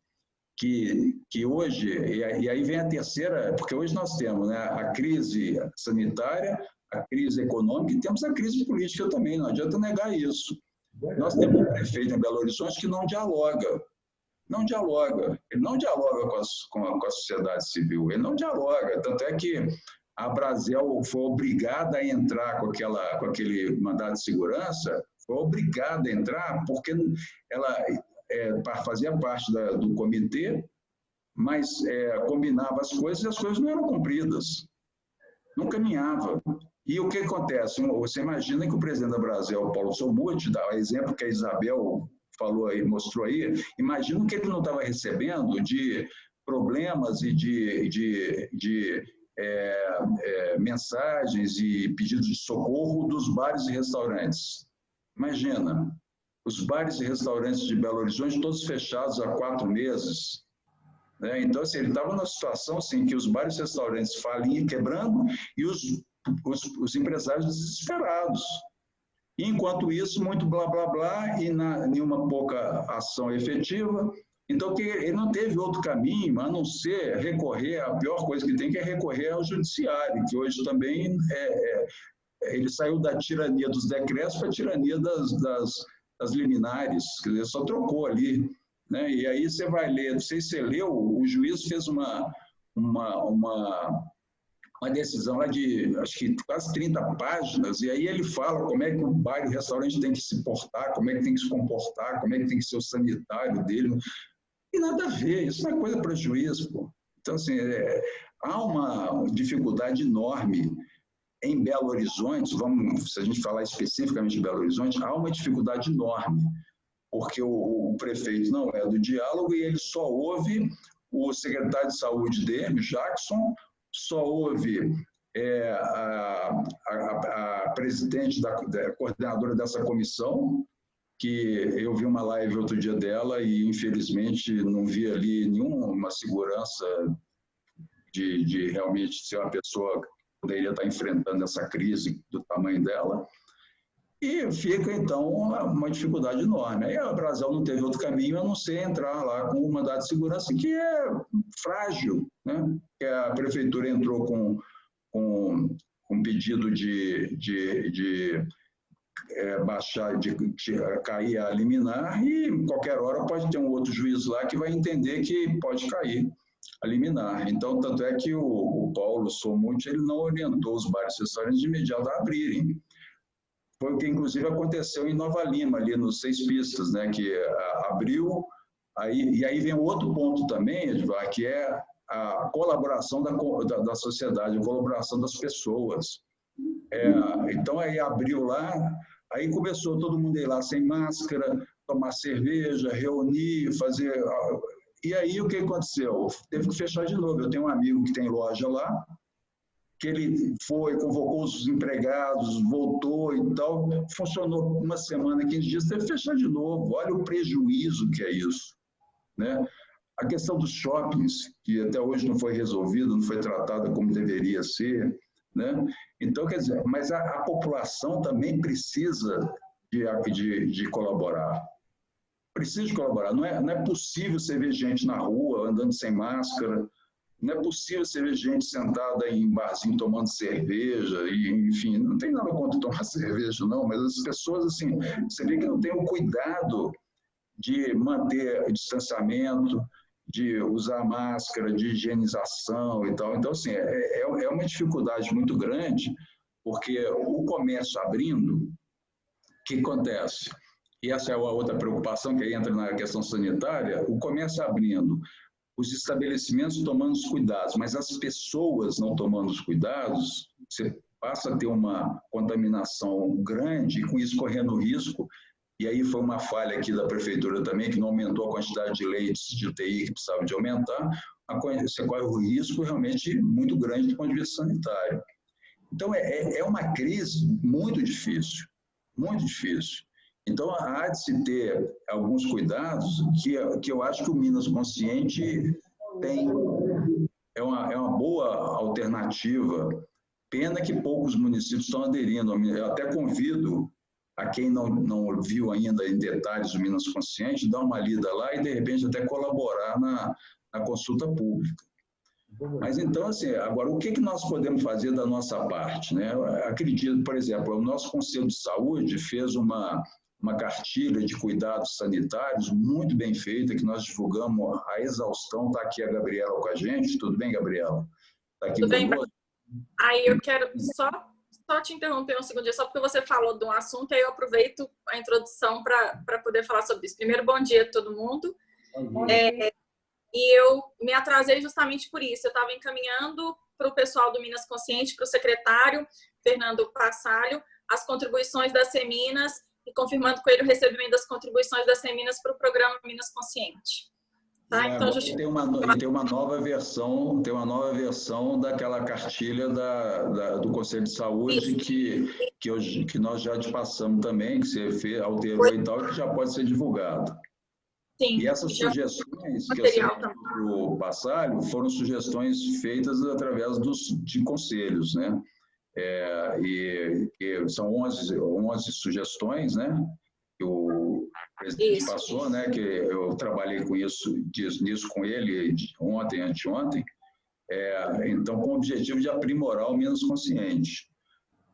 que hoje, e aí vem a terceira, porque hoje nós temos, né, a crise sanitária, a crise econômica e temos a crise política também, não adianta negar isso. Nós temos um prefeito em Belo Horizonte que não dialoga, ele não dialoga com a sociedade civil, ele não dialoga, tanto é que a Brasel foi obrigada a entrar com aquele mandado de segurança, foi obrigada a entrar porque ela fazia parte do comitê, mas combinava as coisas e as coisas não eram cumpridas, não caminhava. E o que acontece? Você imagina que o presidente da Brasel, Paulo Somuth, dá o exemplo que a Isabel falou aí, mostrou aí, imagina que ele não estava recebendo de problemas e de mensagens e pedidos de socorro dos bares e restaurantes. Imagina, os bares e restaurantes de Belo Horizonte todos fechados há 4 meses. Né? Então, assim, ele estava numa situação assim, que os bares e restaurantes faliam, quebrando, e os empresários desesperados. E, enquanto isso, muito blá, blá, blá, e nenhuma pouca ação efetiva. Então, ele não teve outro caminho a não ser recorrer, a pior coisa que tem, que é recorrer ao judiciário, que hoje também ele saiu da tirania dos decretos para a tirania das liminares, quer dizer, só trocou ali. Né? E aí você vai ler, não sei se você leu, o juiz fez uma uma decisão lá de, acho que quase 30 páginas, e aí ele fala como é que o bar e o restaurante tem que se portar, como é que tem que se comportar, como é que tem que ser o sanitário dele. E nada a ver, isso não é coisa para juiz, pô. Então, assim, há uma dificuldade enorme em Belo Horizonte, se a gente falar especificamente de Belo Horizonte, há uma dificuldade enorme, porque o prefeito não é do diálogo e ele só ouve o secretário de saúde dele, Jackson, só ouve a presidente, a coordenadora dessa comissão, que eu vi uma live outro dia dela e, infelizmente, não vi ali nenhuma segurança de realmente ser uma pessoa que poderia estar enfrentando essa crise do tamanho dela. E fica, então, uma dificuldade enorme. Aí a Brasel não teve outro caminho a não ser entrar lá com o mandado de segurança, que é frágil, né? Que a prefeitura entrou com um pedido de baixar, de cair a liminar, e qualquer hora pode ter um outro juiz lá que vai entender que pode cair a liminar. Então, tanto é que o Paulo Somuth, ele não orientou os bares e restaurantes de imediato a abrirem. Foi o que, inclusive, aconteceu em Nova Lima, ali nos 6 Pistas, né, que abriu, e aí vem outro ponto também, Edvar, que é a colaboração da sociedade, a colaboração das pessoas. Então, aí abriu lá, aí começou todo mundo a ir lá sem máscara, tomar cerveja, reunir, fazer... E aí, o que aconteceu? Teve que fechar de novo. Eu tenho um amigo que tem loja lá, que ele convocou os empregados, voltou e tal, funcionou uma semana, 15 dias, teve que fechar de novo. Olha o prejuízo que é isso, né? A questão dos shoppings, que até hoje não foi resolvida, não foi tratada como deveria ser, né? Então, quer dizer, mas a população também precisa de colaborar. Precisa de colaborar. Não é possível você ver gente na rua andando sem máscara, não é possível você ver gente sentada em barzinho tomando cerveja, e, enfim, não tem nada contra tomar cerveja, não, mas as pessoas, assim, você vê que não tem o cuidado de manter o distanciamento, de usar máscara, de higienização e tal. Então, assim, é uma dificuldade muito grande, porque o comércio abrindo, o que acontece? E essa é a outra preocupação que aí entra na questão sanitária, o comércio abrindo, os estabelecimentos tomando os cuidados, mas as pessoas não tomando os cuidados, você passa a ter uma contaminação grande e com isso correndo risco. E aí foi uma falha aqui da prefeitura também, que não aumentou a quantidade de leitos de UTI que precisava de aumentar, você corre o risco realmente muito grande do ponto de vista sanitário. Então, é uma crise muito difícil, muito difícil. Então, há de se ter alguns cuidados que eu acho que o Minas Consciente tem. É uma boa alternativa. Pena que poucos municípios estão aderindo. Eu até convido a quem não viu ainda em detalhes o Minas Consciente, dar uma lida lá e, de repente, até colaborar na consulta pública. Mas, então, assim, agora, o que nós podemos fazer da nossa parte, né? Eu acredito, por exemplo, o nosso Conselho de Saúde fez uma cartilha de cuidados sanitários muito bem feita, que nós divulgamos a exaustão. Está aqui a Gabriela com a gente. Tudo bem, Gabriela? Está aqui conosco? Aí eu quero só te interromper um segundinho, só porque você falou de um assunto, aí eu aproveito a introdução para poder falar sobre isso. Primeiro, bom dia a todo mundo. E eu me atrasei justamente por isso. Eu estava encaminhando para o pessoal do Minas Consciente, para o secretário Fernando Passalho, as contribuições das Seminas e confirmando com ele o recebimento das contribuições das Seminas para o programa Minas Consciente. Tá? Então, tem uma nova versão daquela cartilha do Conselho de Saúde que nós já te passamos também, que você alterou e tal, que já pode ser divulgado. Sim, e essas sugestões que eu sei para o Passalho foram sugestões feitas através de conselhos, né? E são 11 sugestões, né? Que o presidente passou, né? Que eu trabalhei nisso com ele ontem, anteontem. Então, com o objetivo de aprimorar o Minas Consciente.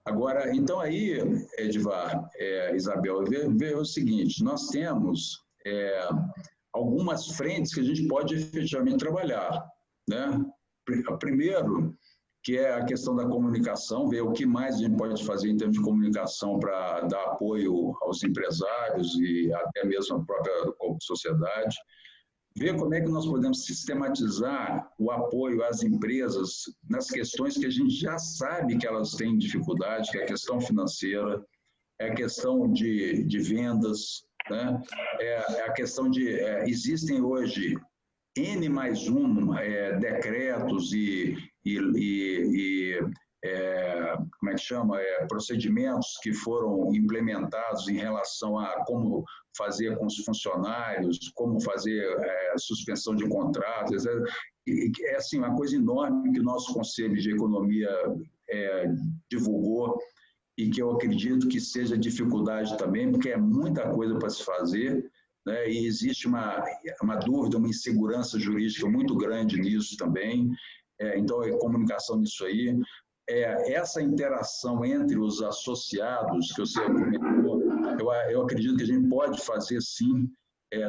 Agora, então aí, Edvar, Isabel, vê o seguinte: nós temos algumas frentes que a gente pode efetivamente trabalhar, né? Primeiro, que é a questão da comunicação, ver o que mais a gente pode fazer em termos de comunicação para dar apoio aos empresários e até mesmo à própria sociedade. Ver como é que nós podemos sistematizar o apoio às empresas nas questões que a gente já sabe que elas têm dificuldade, que é a questão financeira, é a questão de vendas, né? É a questão de... existem hoje N+1 decretos e como é que chama? Procedimentos que foram implementados em relação a como fazer com os funcionários, como fazer suspensão de contratos. É assim, uma coisa enorme que o nosso Conselho de Economia divulgou e que eu acredito que seja dificuldade também, porque é muita coisa para se fazer, né? E existe uma dúvida, uma insegurança jurídica muito grande nisso também. Então, a comunicação nisso aí. Essa interação entre os associados, que você comentou, eu acredito que a gente pode fazer sim,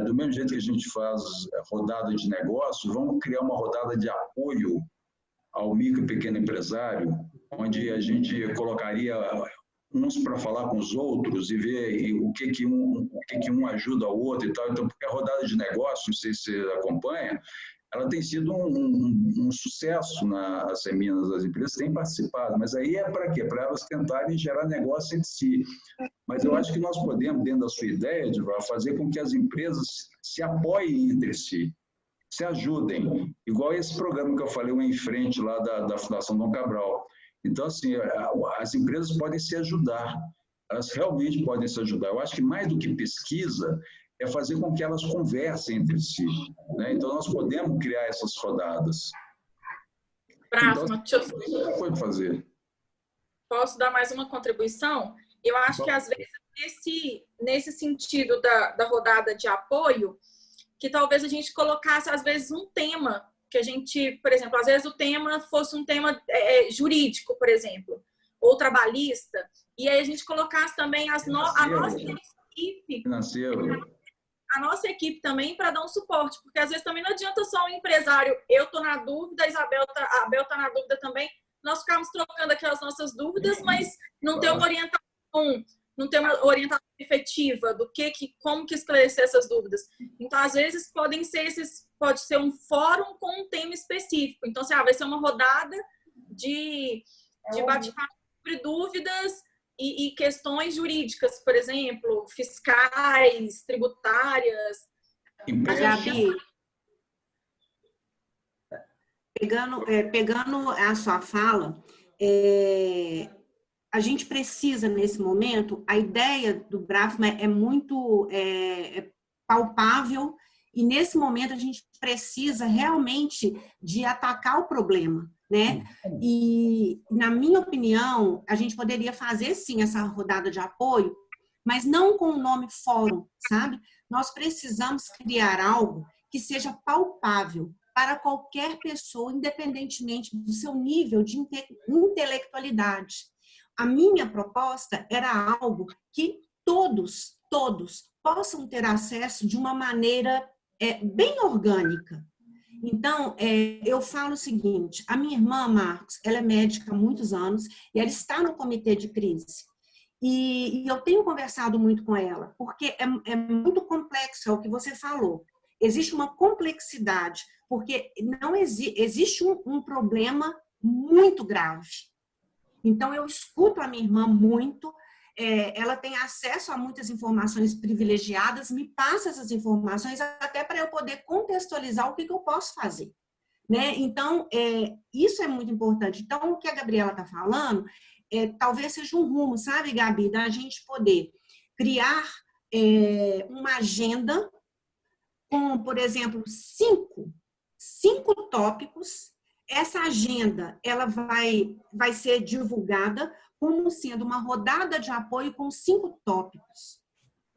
do mesmo jeito que a gente faz rodada de negócio, vamos criar uma rodada de apoio ao micro e pequeno empresário, onde a gente colocaria uns para falar com os outros e ver o que um ajuda ao outro e tal. Então, porque a rodada de negócio, não sei se você acompanha, ela tem sido um sucesso nas seminas das empresas, têm participado, mas aí é para quê? Para elas tentarem gerar negócio entre si. Mas eu acho que nós podemos, dentro da sua ideia, Edivar, fazer com que as empresas se apoiem entre si, se ajudem, igual esse programa que eu falei, o Em Frente, lá da Fundação Dom Cabral. Então, assim, as empresas podem se ajudar, elas realmente podem se ajudar. Eu acho que mais do que pesquisa, é fazer com que elas conversem entre si, né? Então, nós podemos criar essas rodadas. Próximo, então, pode fazer. Posso dar mais uma contribuição? Eu acho que, às vezes, nesse sentido da rodada de apoio, que talvez a gente colocasse, às vezes, um tema, que a gente, por exemplo, às vezes o tema fosse um tema jurídico, por exemplo, ou trabalhista, e aí a gente colocasse também a nossa equipe financeiro. A nossa equipe também para dar um suporte, porque às vezes também não adianta só um empresário, eu estou na dúvida, a Abel está na dúvida também, nós ficamos trocando aqui as nossas dúvidas, mas não tem uma orientação efetiva do como que esclarecer essas dúvidas. Então, às vezes, pode ser um fórum com um tema específico. Então, vai ser uma rodada de bate-papo sobre dúvidas e questões jurídicas, por exemplo, fiscais, tributárias. Gabi, pegando a sua fala, a gente precisa, nesse momento, a ideia do Brafman é muito palpável e, nesse momento, a gente precisa realmente de atacar o problema, né? E, na minha opinião, a gente poderia fazer, sim, essa rodada de apoio, mas não com o nome fórum, sabe? Nós precisamos criar algo que seja palpável para qualquer pessoa, independentemente do seu nível de intelectualidade. A minha proposta era algo que todos possam ter acesso de uma maneira bem orgânica. Então, eu falo o seguinte, a minha irmã, Marcos, ela é médica há muitos anos e ela está no comitê de crise. E eu tenho conversado muito com ela, porque é muito complexo, é o que você falou. Existe uma complexidade, porque não existe um problema muito grave. Então, eu escuto a minha irmã muito, ela tem acesso a muitas informações privilegiadas, me passa essas informações até para eu poder contextualizar o que eu posso fazer, né? Então, isso é muito importante. Então, o que a Gabriela está falando, talvez seja um rumo, sabe, Gabi, da gente poder criar uma agenda com, por exemplo, cinco tópicos. Essa agenda, ela vai ser divulgada como sendo uma rodada de apoio com 5 tópicos,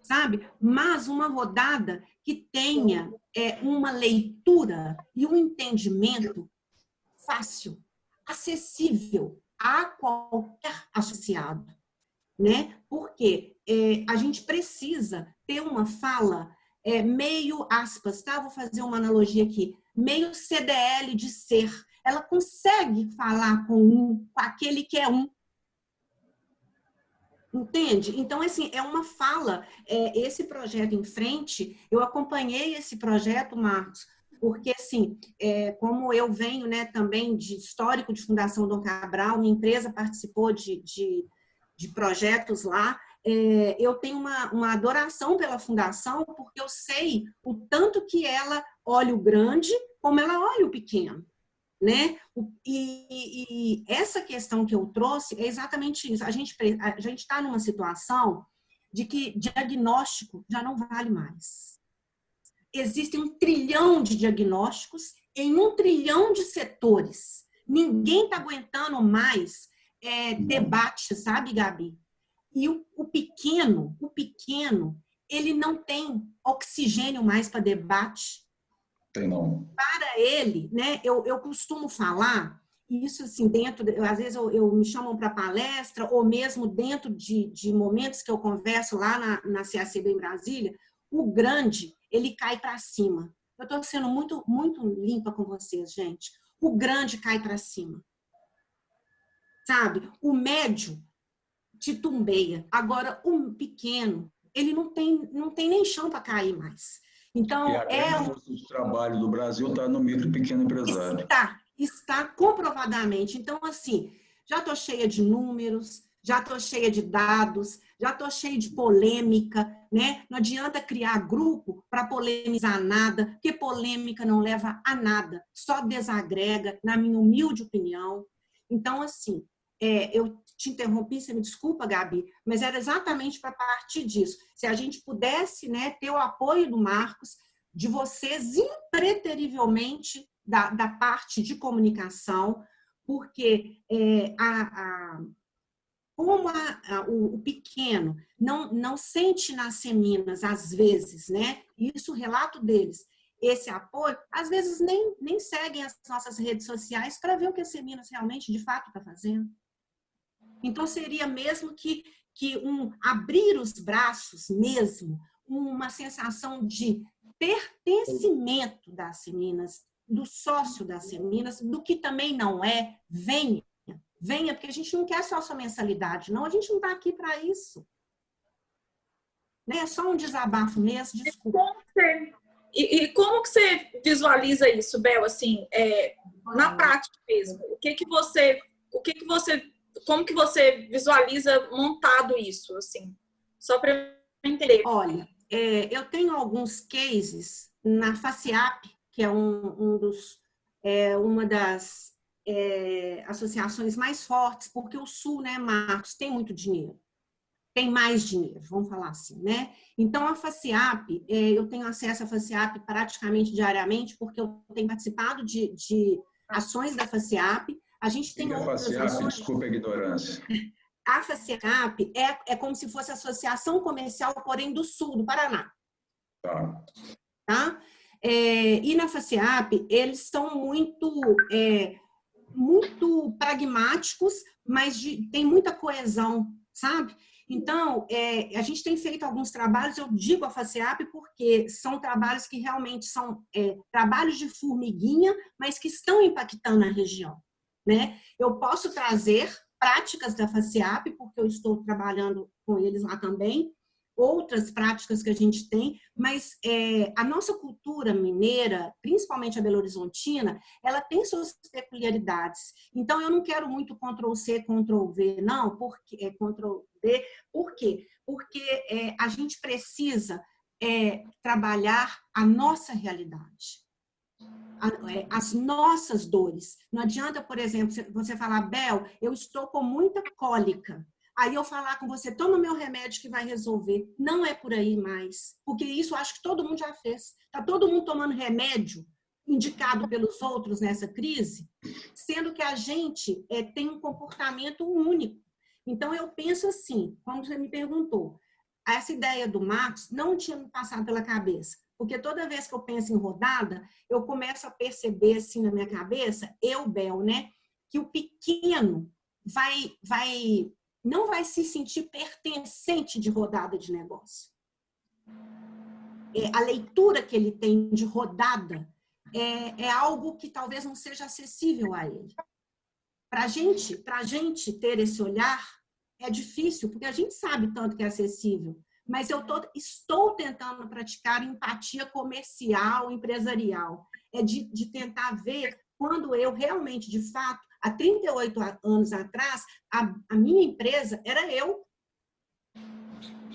sabe? Mas uma rodada que tenha uma leitura e um entendimento fácil, acessível a qualquer associado, né? Porque a gente precisa ter uma fala meio aspas, tá? Vou fazer uma analogia aqui, meio CDL de ser. ela consegue falar com aquele que é um. Entende? Então, assim, é uma fala. Esse projeto em frente, eu acompanhei esse projeto, Marcos, porque, assim, como eu venho, né, também de histórico de Fundação Dom Cabral, minha empresa participou de projetos lá, eu tenho uma adoração pela Fundação, porque eu sei o tanto que ela olha o grande, como ela olha o pequeno. Né? E essa questão que eu trouxe é exatamente isso. A gente está numa situação de que diagnóstico já não vale mais. Existem 1 trilhão de diagnósticos em 1 trilhão de setores. Ninguém está aguentando mais debate, sabe, Gabi? E o pequeno, ele não tem oxigênio mais para debate. Tem não. Para ele, né, eu costumo falar, e isso assim, às vezes eu me chamam para palestra, ou mesmo dentro de momentos que eu converso lá na CACB em Brasília, o grande, ele cai para cima. Eu estou sendo muito, muito limpa com vocês, gente. O grande cai para cima. Sabe? O médio titubeia. Agora, o pequeno, ele não tem nem chão para cair mais. Então, e a grande força de trabalho do Brasil está no micro e pequeno empresário. Está comprovadamente. Então, assim, já estou cheia de números, já estou cheia de dados, já estou cheia de polêmica, né? Não adianta criar grupo para polemizar nada, porque polêmica não leva a nada, só desagrega, na minha humilde opinião. Então, assim, eu te interrompi, você me desculpa, Gabi, mas era exatamente para partir disso. Se a gente pudesse, né, ter o apoio do Marcos, de vocês impreterivelmente da parte de comunicação, porque como o pequeno não sente nas seminas, às vezes, né? Isso, o relato deles, esse apoio, às vezes nem seguem as nossas redes sociais para ver o que a Seminas realmente, de fato, está fazendo. Então, seria mesmo que abrir os braços mesmo, uma sensação de pertencimento das Seminas, do sócio das Seminas, do que também não é, venha, porque a gente não quer só a sua mensalidade, não, a gente não está aqui para isso. Né? É só um desabafo mesmo, desculpa. E como que você visualiza isso, Bel, assim, na prática mesmo? Como que você visualiza montado isso, assim? Só para eu entender. Olha, eu tenho alguns cases na FACIAP, que é uma das associações mais fortes, porque o Sul, né, Marcos, tem muito dinheiro. Tem mais dinheiro, vamos falar assim, né? Então, a FACIAP, eu tenho acesso à FACIAP praticamente diariamente, porque eu tenho participado de ações da FACIAP. A gente tem outras ações. Desculpa a ignorância. A FACIAP é como se fosse a Associação Comercial, porém, do Sul, do Paraná. Tá? E na FACIAP, eles são muito pragmáticos, mas tem muita coesão, sabe? Então, a gente tem feito alguns trabalhos, eu digo a FACIAP porque são trabalhos que realmente são trabalhos de formiguinha, mas que estão impactando a região. Né? Eu posso trazer práticas da FACIAP, porque eu estou trabalhando com eles lá também, outras práticas que a gente tem, mas a nossa cultura mineira, principalmente a belo-horizontina, ela tem suas peculiaridades. Então, eu não quero muito Ctrl-C, Ctrl-V, não, Ctrl-D. Por quê? Porque a gente precisa trabalhar a nossa realidade. As nossas dores. Não adianta, por exemplo, você falar, Bel, eu estou com muita cólica. Aí eu falar com você, toma meu remédio que vai resolver. Não é por aí mais. Porque isso eu acho que todo mundo já fez. Está todo mundo tomando remédio indicado pelos outros nessa crise, sendo que a gente tem um comportamento único. Então, eu penso assim, como você me perguntou, essa ideia do Marcos não tinha me passado pela cabeça. Porque toda vez que eu penso em rodada, eu começo a perceber assim na minha cabeça, Bel, né, que o pequeno não vai se sentir pertencente de rodada de negócio. A leitura que ele tem de rodada, é algo que talvez não seja acessível a ele. Para a gente ter esse olhar, é difícil, porque a gente sabe tanto que é acessível, mas eu estou tentando praticar empatia comercial, empresarial, de tentar ver quando eu realmente, de fato, há 38 anos atrás, a minha empresa era eu.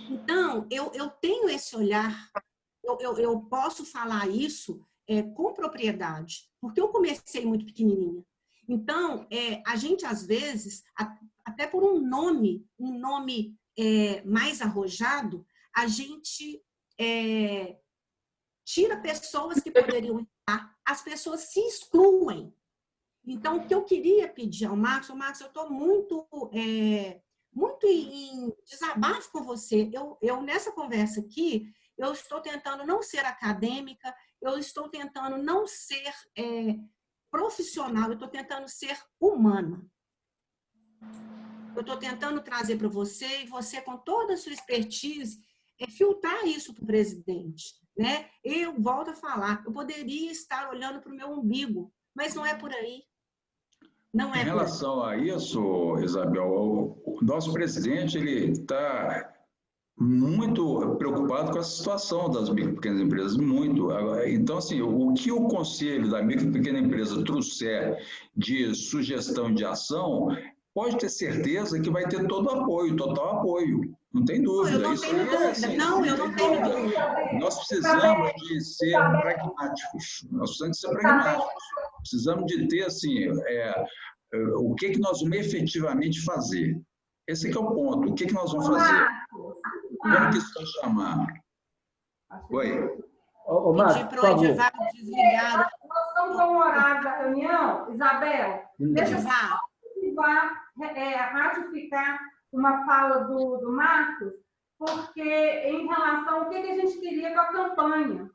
Então, eu tenho esse olhar, eu posso falar isso com propriedade, porque eu comecei muito pequenininha. Então, a gente, às vezes, até por um nome mais arrojado, a gente tira pessoas que poderiam estar, as pessoas se excluem. Então, o que eu queria pedir ao Marcos, eu estou muito em desabafo com você. Eu, nessa conversa aqui, eu estou tentando não ser acadêmica, eu estou tentando não ser profissional, eu estou tentando ser humana. Eu estou tentando trazer para você, e você, com toda a sua expertise, filtrar isso para o presidente. Né? Eu volto a falar, eu poderia estar olhando para o meu umbigo, mas não é por aí. Não é em relação a isso, Isabel, o nosso presidente ele está muito preocupado com a situação das micro e pequenas empresas, muito. Então, assim, o que o Conselho da Micro e Pequena Empresa trouxer de sugestão de ação, pode ter certeza que vai ter todo o apoio, total apoio. Não tem dúvida. Eu não tenho dúvida. Não, eu não tenho dúvida. Nós precisamos de ser pragmáticos. Nós precisamos de ser pragmáticos. Precisamos de ter, assim, o que nós vamos efetivamente fazer. Esse aqui é o ponto. O que nós vamos fazer? Como que isso vai chamar? Oi. Pedir para o Edivar desligar. Nós estamos com o horário da reunião, Isabel. Deixa eu ratificar uma fala do Marcos, porque em relação ao que a gente queria com a campanha.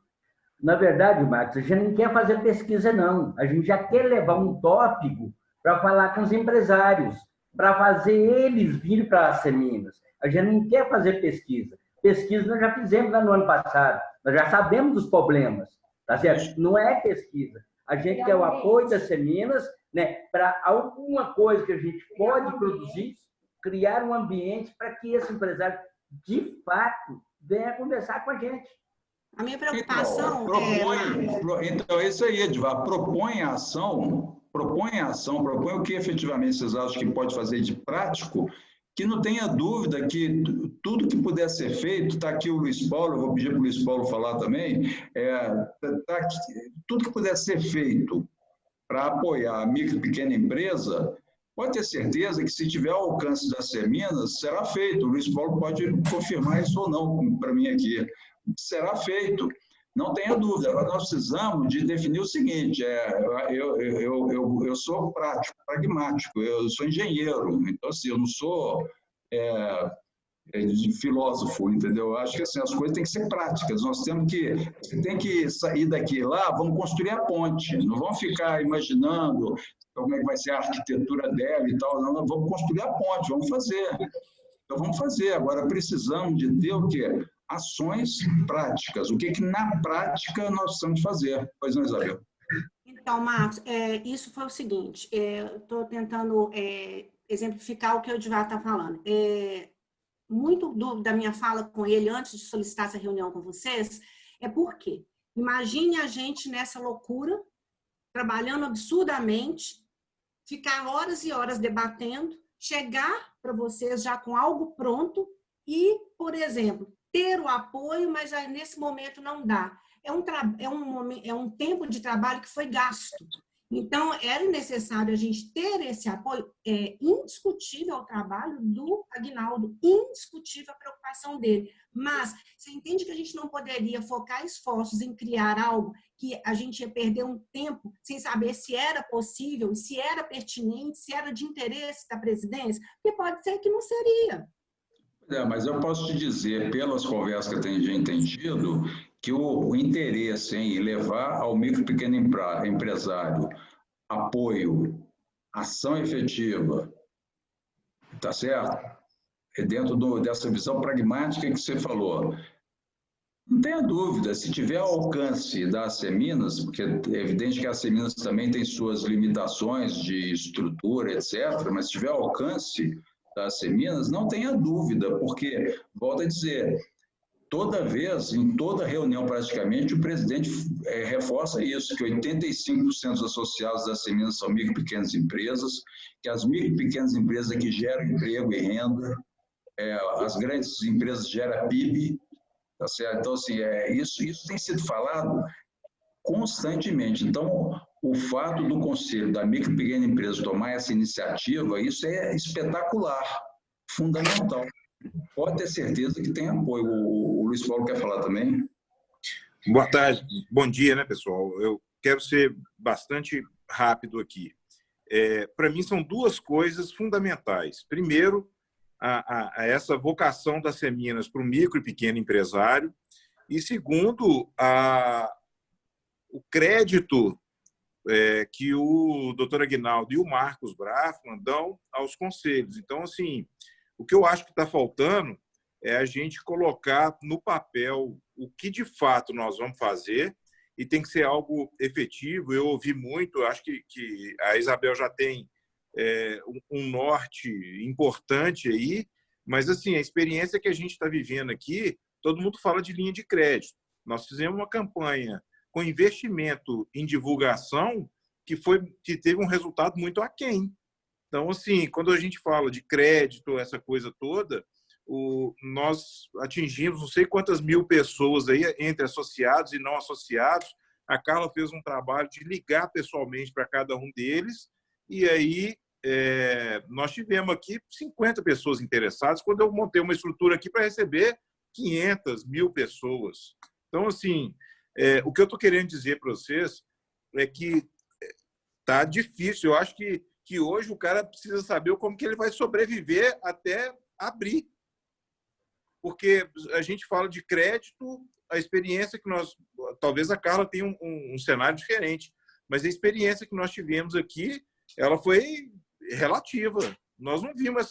Na verdade, Marcos, a gente não quer fazer pesquisa, não. A gente já quer levar um tópico para falar com os empresários, para fazer eles virem para as Seminas. A gente não quer fazer pesquisa. Pesquisa nós já fizemos lá no ano passado. Nós já sabemos dos problemas, tá certo? Não é pesquisa. A gente quer o apoio das Seminas, né, para alguma coisa que a gente pode produzir, criar um ambiente para que esse empresário, de fato, venha conversar com a gente. A minha preocupação Então, é isso aí, Edivar. Propõe a ação, propõe o que efetivamente vocês acham que pode fazer de prático, que não tenha dúvida que tudo que puder ser feito, está aqui o Luiz Paulo, eu vou pedir para o Luiz Paulo falar também, tudo que puder ser feito para apoiar a micro e pequena empresa, pode ter certeza que se tiver alcance das Seminas, será feito. O Luiz Paulo pode confirmar isso ou não para mim aqui. Será feito. Não tenha dúvida. Agora, nós precisamos de definir o seguinte, eu sou prático, pragmático, eu sou engenheiro, então, assim, eu não sou filósofo, entendeu? Eu acho que assim, as coisas têm que ser práticas, nós temos que sair daqui lá, vamos construir a ponte, não vamos ficar imaginando como é que vai ser a arquitetura dela e tal, não, vamos construir a ponte, vamos fazer. Então, vamos fazer. Agora, precisamos de ter o quê? Ações práticas. O que na prática nós precisamos fazer? Pois não, Isabel? Então, Marcos, isso foi o seguinte, eu estou tentando exemplificar o que o Edivar está falando. Muito da minha fala com ele, antes de solicitar essa reunião com vocês, porque imagine a gente nessa loucura, trabalhando absurdamente, ficar horas e horas debatendo, chegar para vocês já com algo pronto e, por exemplo, ter o apoio, mas nesse momento não dá. É um tempo de trabalho que foi gasto. Então, era necessário a gente ter esse apoio. É indiscutível o trabalho do Aguinaldo, indiscutível a preocupação dele. Mas você entende que a gente não poderia focar esforços em criar algo que a gente ia perder um tempo sem saber se era possível, se era pertinente, se era de interesse da presidência? Porque pode ser que não seria. Mas eu posso te dizer, pelas conversas que a gente tem tido, que o interesse em levar ao micro e pequeno empresário apoio, ação efetiva, tá certo? É dentro dessa visão pragmática que você falou. Não tenha dúvida, se tiver alcance da Seminas, porque é evidente que a Seminas também tem suas limitações de estrutura, etc., mas se tiver alcance da Seminas, não tenha dúvida, porque, volto a dizer, toda vez, em toda reunião praticamente, o presidente reforça isso, que 85% dos associados da Seminas são micro e pequenas empresas, que as micro e pequenas empresas que geram emprego e renda, as grandes empresas geram PIB, tá certo? Então, assim, isso tem sido falado constantemente. Então, o fato do Conselho da Micro e Pequena Empresa tomar essa iniciativa, isso é espetacular, fundamental. Pode ter certeza que tem apoio. O Luiz Paulo quer falar também? Boa tarde, bom dia, né, pessoal? Eu quero ser bastante rápido aqui. Para mim, são duas coisas fundamentais. Primeiro, a essa vocação das Seminas para o micro e pequeno empresário. E segundo, o crédito que o doutor Aguinaldo e o Marcos Brafman dão aos conselhos. Então, assim, o que eu acho que está faltando é a gente colocar no papel o que de fato nós vamos fazer, e tem que ser algo efetivo. Eu ouvi muito, acho que a Isabel já tem um norte importante aí, mas assim, a experiência que a gente está vivendo aqui, todo mundo fala de linha de crédito. Nós fizemos uma campanha com investimento em divulgação que teve um resultado muito aquém. Então, assim, quando a gente fala de crédito, essa coisa toda, nós atingimos não sei quantas mil pessoas aí, entre associados e não associados. A Carla fez um trabalho de ligar pessoalmente para cada um deles, e aí nós tivemos aqui 50 pessoas interessadas, quando eu montei uma estrutura aqui para receber 500, 1000 pessoas. Então, assim, o que eu estou querendo dizer para vocês é que tá difícil. Eu acho que hoje o cara precisa saber como que ele vai sobreviver até abrir. Porque a gente fala de crédito, a experiência que nós... Talvez a Carla tenha um cenário diferente, mas a experiência que nós tivemos aqui, ela foi relativa. Nós não vimos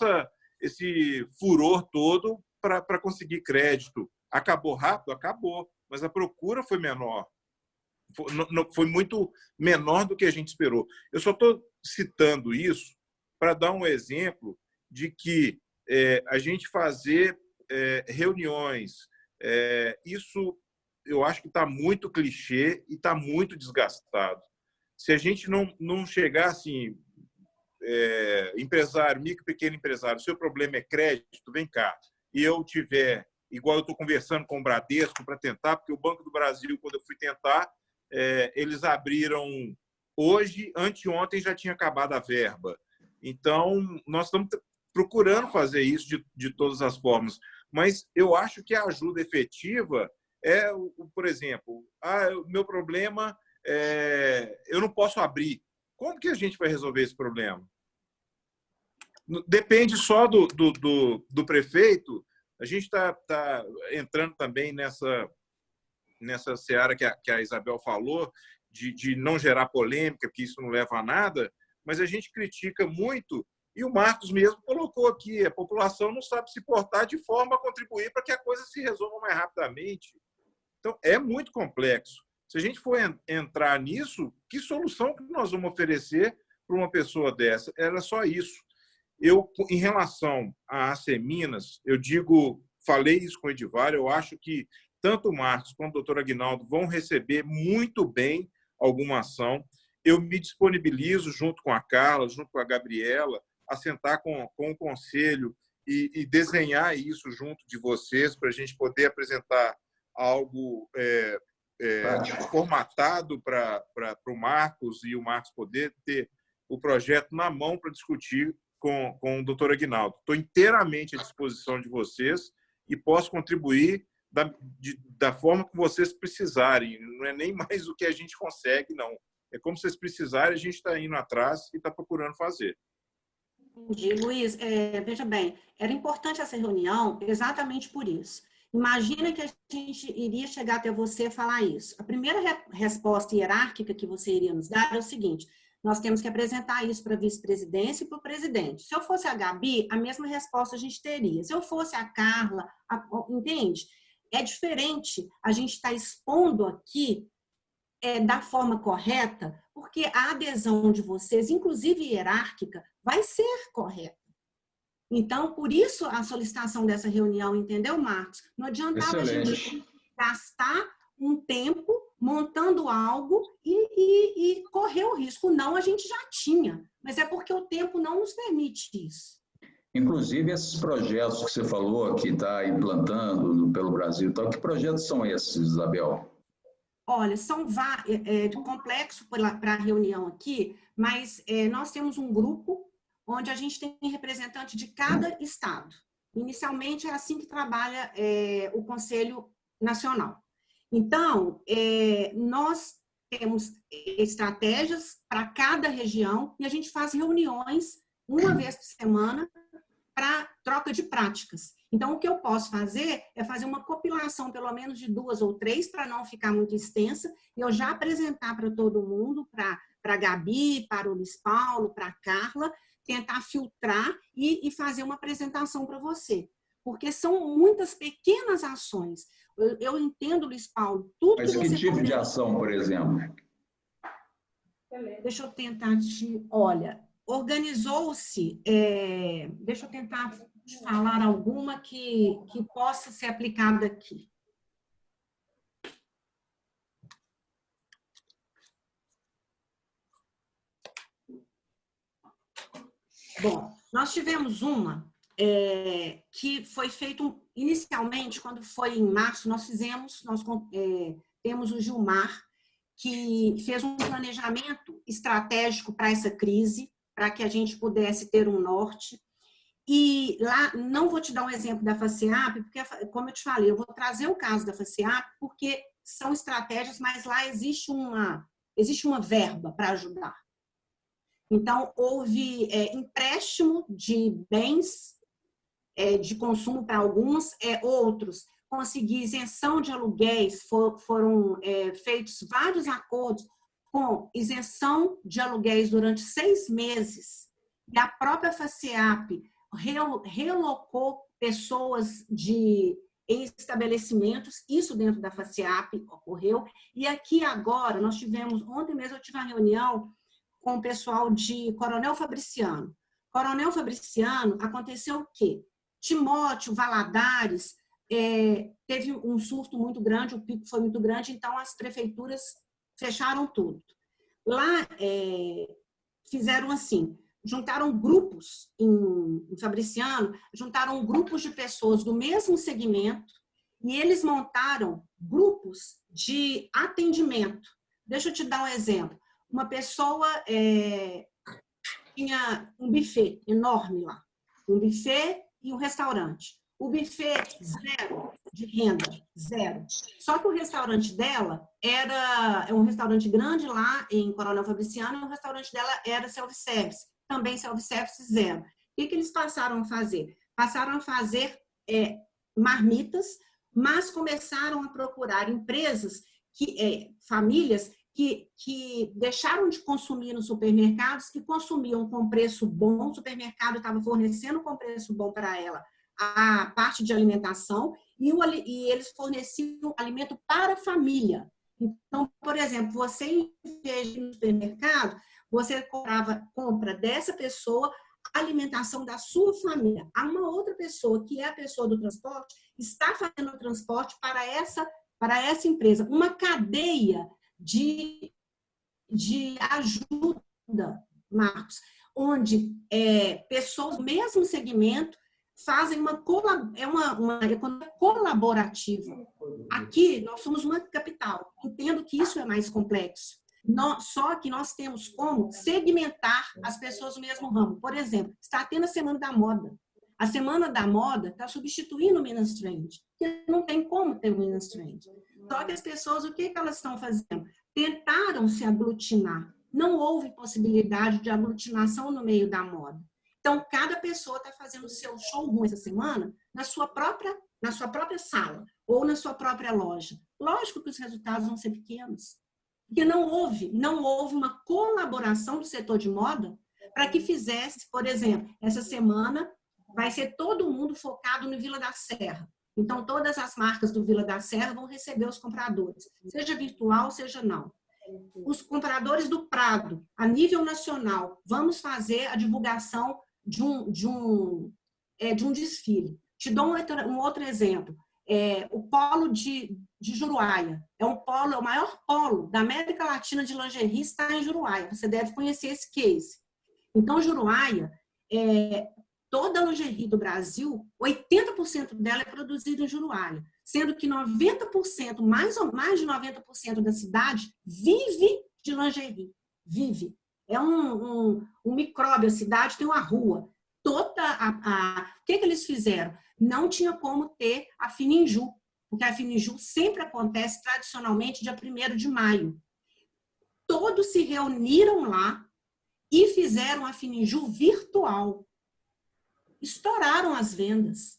esse furor todo para conseguir crédito. Acabou rápido? Acabou. Mas a procura foi menor. Foi muito menor do que a gente esperou. Eu só estou citando isso para dar um exemplo de que a gente fazer reuniões, isso eu acho que está muito clichê e está muito desgastado. Se a gente não chegar assim, empresário, micro, pequeno empresário, seu problema é crédito, vem cá, e eu tiver, igual eu estou conversando com o Bradesco para tentar, porque o Banco do Brasil, quando eu fui tentar, eles abriram hoje, anteontem já tinha acabado a verba. Então, nós estamos procurando fazer isso de todas as formas. Mas eu acho que a ajuda efetiva por exemplo, o meu problema eu não posso abrir. Como que a gente vai resolver esse problema? Depende só do prefeito. A gente está entrando também nessa seara que a Isabel falou, de não gerar polêmica, porque isso não leva a nada, mas a gente critica muito, e o Marcos mesmo colocou aqui, a população não sabe se portar de forma a contribuir para que a coisa se resolva mais rapidamente. Então, é muito complexo. Se a gente for entrar nisso, que solução que nós vamos oferecer para uma pessoa dessa? Era só isso. Eu, em relação à Seminas, falei isso com o Edivar, eu acho que tanto o Marcos quanto o doutor Aguinaldo vão receber muito bem alguma ação. Eu me disponibilizo, junto com a Carla, junto com a Gabriela, a sentar com o conselho e desenhar isso junto de vocês para a gente poder apresentar algo formatado para o Marcos e o Marcos poder ter o projeto na mão para discutir com o doutor Aguinaldo. Estou inteiramente à disposição de vocês e posso contribuir da forma que vocês precisarem. Não é nem mais o que a gente consegue, não. É como vocês precisarem, a gente está indo atrás e está procurando fazer. Entendi. Luiz, veja bem, era importante essa reunião exatamente por isso. Imagina que a gente iria chegar até você e falar isso. A primeira resposta hierárquica que você iria nos dar é o seguinte: nós temos que apresentar isso para a vice-presidência e para o presidente. Se eu fosse a Gabi, a mesma resposta a gente teria. Se eu fosse a Carla, entende? é diferente a gente estar expondo aqui da forma correta, porque a adesão de vocês, inclusive hierárquica, vai ser correta. Então, por isso a solicitação dessa reunião, entendeu, Marcos? Não adiantava a gente gastar um tempo montando algo e correr o risco. Não, a gente já tinha, mas é porque o tempo não nos permite isso. Inclusive, esses projetos que você falou, que está implantando pelo Brasil, que projetos são esses, Isabel? Olha, são complexo para a reunião aqui, mas nós temos um grupo onde a gente tem representante de cada estado. Inicialmente, é assim que trabalha o Conselho Nacional. Então, nós temos estratégias para cada região e a gente faz reuniões uma vez por semana para troca de práticas. Então, o que eu posso fazer é fazer uma compilação, pelo menos de 2 ou 3, para não ficar muito extensa, e eu já apresentar para todo mundo, para a Gabi, para o Luiz Paulo, para a Carla, tentar filtrar e fazer uma apresentação para você. Porque são muitas pequenas ações. Eu entendo, Luiz Paulo, tudo que você... Mas que tipo de ação, por exemplo? Deixa eu tentar te... Olha, organizou-se... Deixa eu tentar te falar alguma que possa ser aplicada aqui. Bom, nós tivemos uma que foi feito inicialmente, quando foi em março, temos o Gilmar, que fez um planejamento estratégico para essa crise, para que a gente pudesse ter um norte. E lá, não vou te dar um exemplo da FACEAP, porque, como eu te falei, eu vou trazer o caso da FACEAP, porque são estratégias, mas lá existe uma verba para ajudar. Então, houve empréstimo de bens de consumo para alguns, outros conseguir isenção de aluguéis, foram feitos vários acordos com isenção de aluguéis durante 6 meses, e a própria FACEAP relocou pessoas em estabelecimentos, isso dentro da FACEAP ocorreu, e aqui agora, ontem mesmo eu tive uma reunião com o pessoal de Coronel Fabriciano. Coronel Fabriciano, aconteceu o quê? Timóteo, Valadares, teve um surto muito grande, o pico foi muito grande, então as prefeituras fecharam tudo. Lá, fizeram assim, juntaram grupos em Fabriciano, juntaram grupos de pessoas do mesmo segmento e eles montaram grupos de atendimento. Deixa eu te dar um exemplo. Uma pessoa tinha um buffet enorme lá, um buffet e um restaurante. O buffet, 0 de renda, 0. Só que o restaurante dela é um restaurante grande lá em Coronel Fabriciano, e o restaurante dela era self-service, também self-service 0. O que eles passaram a fazer? Passaram a fazer marmitas, mas começaram a procurar empresas, famílias, que deixaram de consumir nos supermercados, que consumiam com preço bom, o supermercado estava fornecendo com preço bom para ela a parte de alimentação, e eles forneciam alimento para a família. Então, por exemplo, você, em vez de ir no supermercado, você compra dessa pessoa a alimentação da sua família. Há uma outra pessoa, que é a pessoa do transporte, está fazendo o transporte para essa empresa. Uma cadeia de ajuda, Marcos, onde pessoas do mesmo segmento fazem uma economia colaborativa. Aqui, nós somos uma capital. Entendo que isso é mais complexo. Só que nós temos como segmentar as pessoas do mesmo ramo. Por exemplo, está tendo a Semana da Moda. A Semana da Moda está substituindo o Minas Trend. Porque não tem como ter o Minas Trend. Só que as pessoas, o que elas estão fazendo? Tentaram se aglutinar. Não houve possibilidade de aglutinação no meio da moda. Então, cada pessoa está fazendo o seu showroom essa semana na sua própria sala ou na sua própria loja. Lógico que os resultados vão ser pequenos. Porque não houve uma colaboração do setor de moda para que fizesse, por exemplo, essa semana vai ser todo mundo focado no Vila da Serra. Então, todas as marcas do Vila da Serra vão receber os compradores, seja virtual, seja não. Os compradores do Prado, a nível nacional, vamos fazer a divulgação de um desfile. Te dou um outro exemplo. O polo de Juruáia. É o maior polo da América Latina de lingerie está em Juruáia. Você deve conhecer esse case. Então, Juruáia, toda a lingerie do Brasil, 80% dela é produzida em Juruáia, sendo que 90%, mais de 90% da cidade vive de lingerie. Vive. É um micróbio, a cidade tem uma rua. O que eles fizeram? Não tinha como ter a Fininju, porque a Fininju sempre acontece tradicionalmente dia 1º de maio. Todos se reuniram lá e fizeram a Fininju virtual. Estouraram as vendas.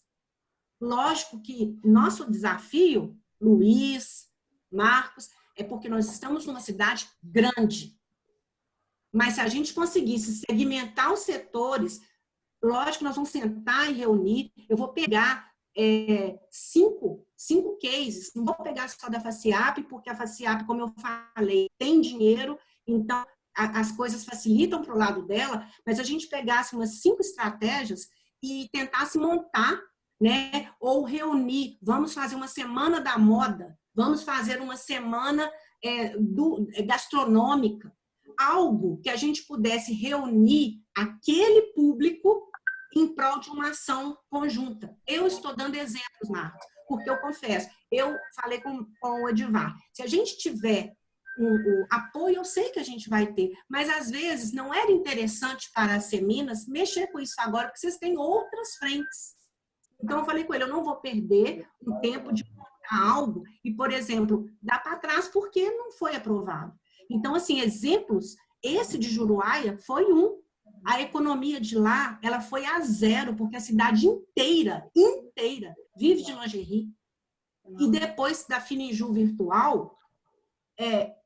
Lógico que nosso desafio, Luiz, Marcos, é porque nós estamos numa cidade grande. Mas se a gente conseguisse segmentar os setores, lógico que nós vamos sentar e reunir. Eu vou pegar 5 cases. Não vou pegar só da FACIAP, porque a FACIAP, como eu falei, tem dinheiro, então as coisas facilitam para o lado dela, mas a gente pegasse umas 5 estratégias e tentasse montar, né? Ou reunir. Vamos fazer uma semana da moda, vamos fazer uma semana gastronômica. Algo que a gente pudesse reunir aquele público em prol de uma ação conjunta. Eu estou dando exemplos, Marcos, porque eu confesso, eu falei com o Edivar, se a gente tiver o apoio, eu sei que a gente vai ter, mas às vezes não era interessante para as Seminas mexer com isso agora, porque vocês têm outras frentes. Então eu falei com ele, eu não vou perder um tempo de montar algo e, por exemplo, dar para trás porque não foi aprovado. Então, assim, exemplos, esse de Juruáia foi um. A economia de lá, ela foi a 0, porque a cidade inteira vive de lingerie. E depois da Fininju virtual,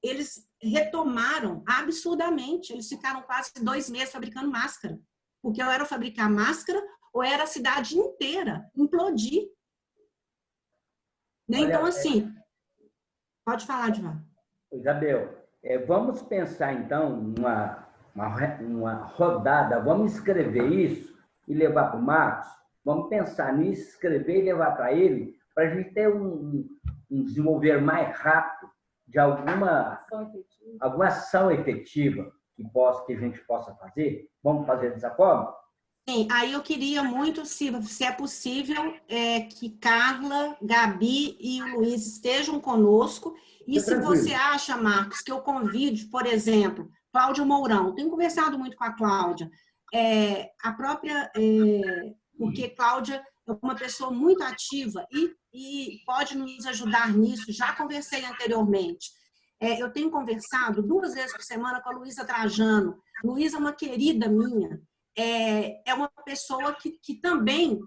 eles retomaram absurdamente. Eles ficaram quase 2 meses fabricando máscara. Porque ou era fabricar máscara, ou era a cidade inteira implodir. Né? Então, assim, pode falar, Divan. Isabel, vamos pensar, então, numa rodada, vamos escrever isso e levar para o Marcos, vamos pensar nisso, escrever e levar para ele, para a gente ter um desenvolver mais rápido de alguma ação efetiva que a gente possa fazer. Vamos fazer dessa forma? Sim, aí eu queria muito, se é possível, que Carla, Gabi e o Luiz estejam conosco. E se você acha, Marcos, que eu convide, por exemplo, Cláudia Mourão, tenho conversado muito com a Cláudia, porque Cláudia é uma pessoa muito ativa e pode nos ajudar nisso, já conversei anteriormente. Eu tenho conversado 2 vezes por semana com a Luísa Trajano. Luísa é uma querida minha, é uma pessoa que também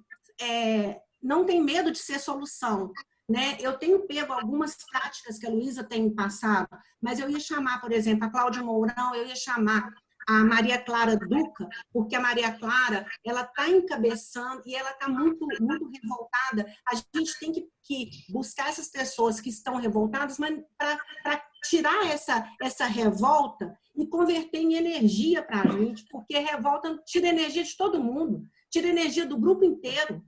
não tem medo de ser solução. Né? Eu tenho pego algumas práticas que a Luísa tem passado, mas eu ia chamar, por exemplo, a Cláudia Mourão, eu ia chamar a Maria Clara Duca, porque a Maria Clara, ela está encabeçando e ela está muito, muito revoltada. A gente tem que buscar essas pessoas que estão revoltadas, mas para tirar essa revolta e converter em energia para a gente, porque revolta tira energia de todo mundo, tira energia do grupo inteiro.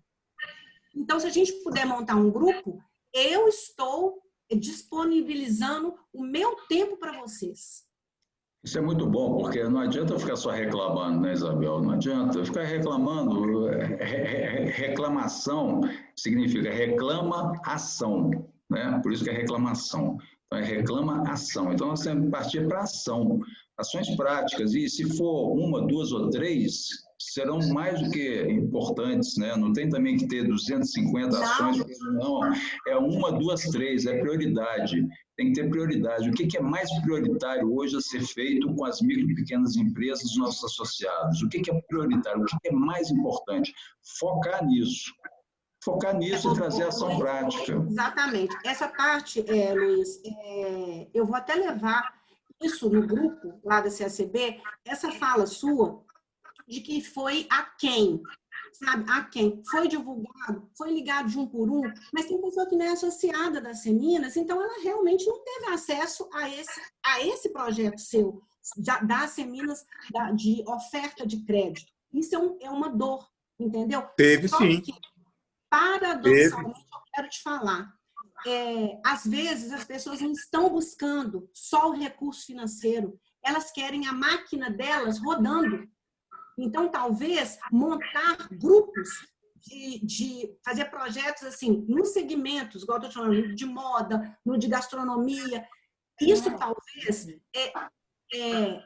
Então, se a gente puder montar um grupo, eu estou disponibilizando o meu tempo para vocês. Isso é muito bom, porque não adianta ficar só reclamando, né, Isabel? Não adianta ficar reclamando. Reclamação significa reclama-ação, né? Por isso que é reclamação. Então, reclama-ação. Então, nós temos que partir para ação. Ações práticas. E se for 1, 2 ou 3... serão mais do que importantes, né? Não tem também que ter 250 ações, não. É 1, 2, 3, é prioridade. Tem que ter prioridade. O que é mais prioritário hoje a ser feito com as micro e pequenas empresas dos nossos associados? O que é prioritário? O que é mais importante? Focar nisso. Focar nisso e trazer ação prática. Exatamente. Essa parte, Luiz, eu vou até levar isso no grupo lá da CACB, essa fala sua, de que foi a quem, sabe? A quem foi divulgado, foi ligado de um por um, mas tem pessoa que não é associada das Seminas, então ela realmente não teve acesso a esse projeto seu, das Seminas, de oferta de crédito. Isso é uma dor, entendeu? Teve, Só sim. que, paradoxalmente, eu quero te falar, às vezes as pessoas não estão buscando só o recurso financeiro, elas querem a máquina delas rodando. Então, talvez, montar grupos de fazer projetos assim, nos segmentos, igual eu estou falando, de moda, no de gastronomia, isso talvez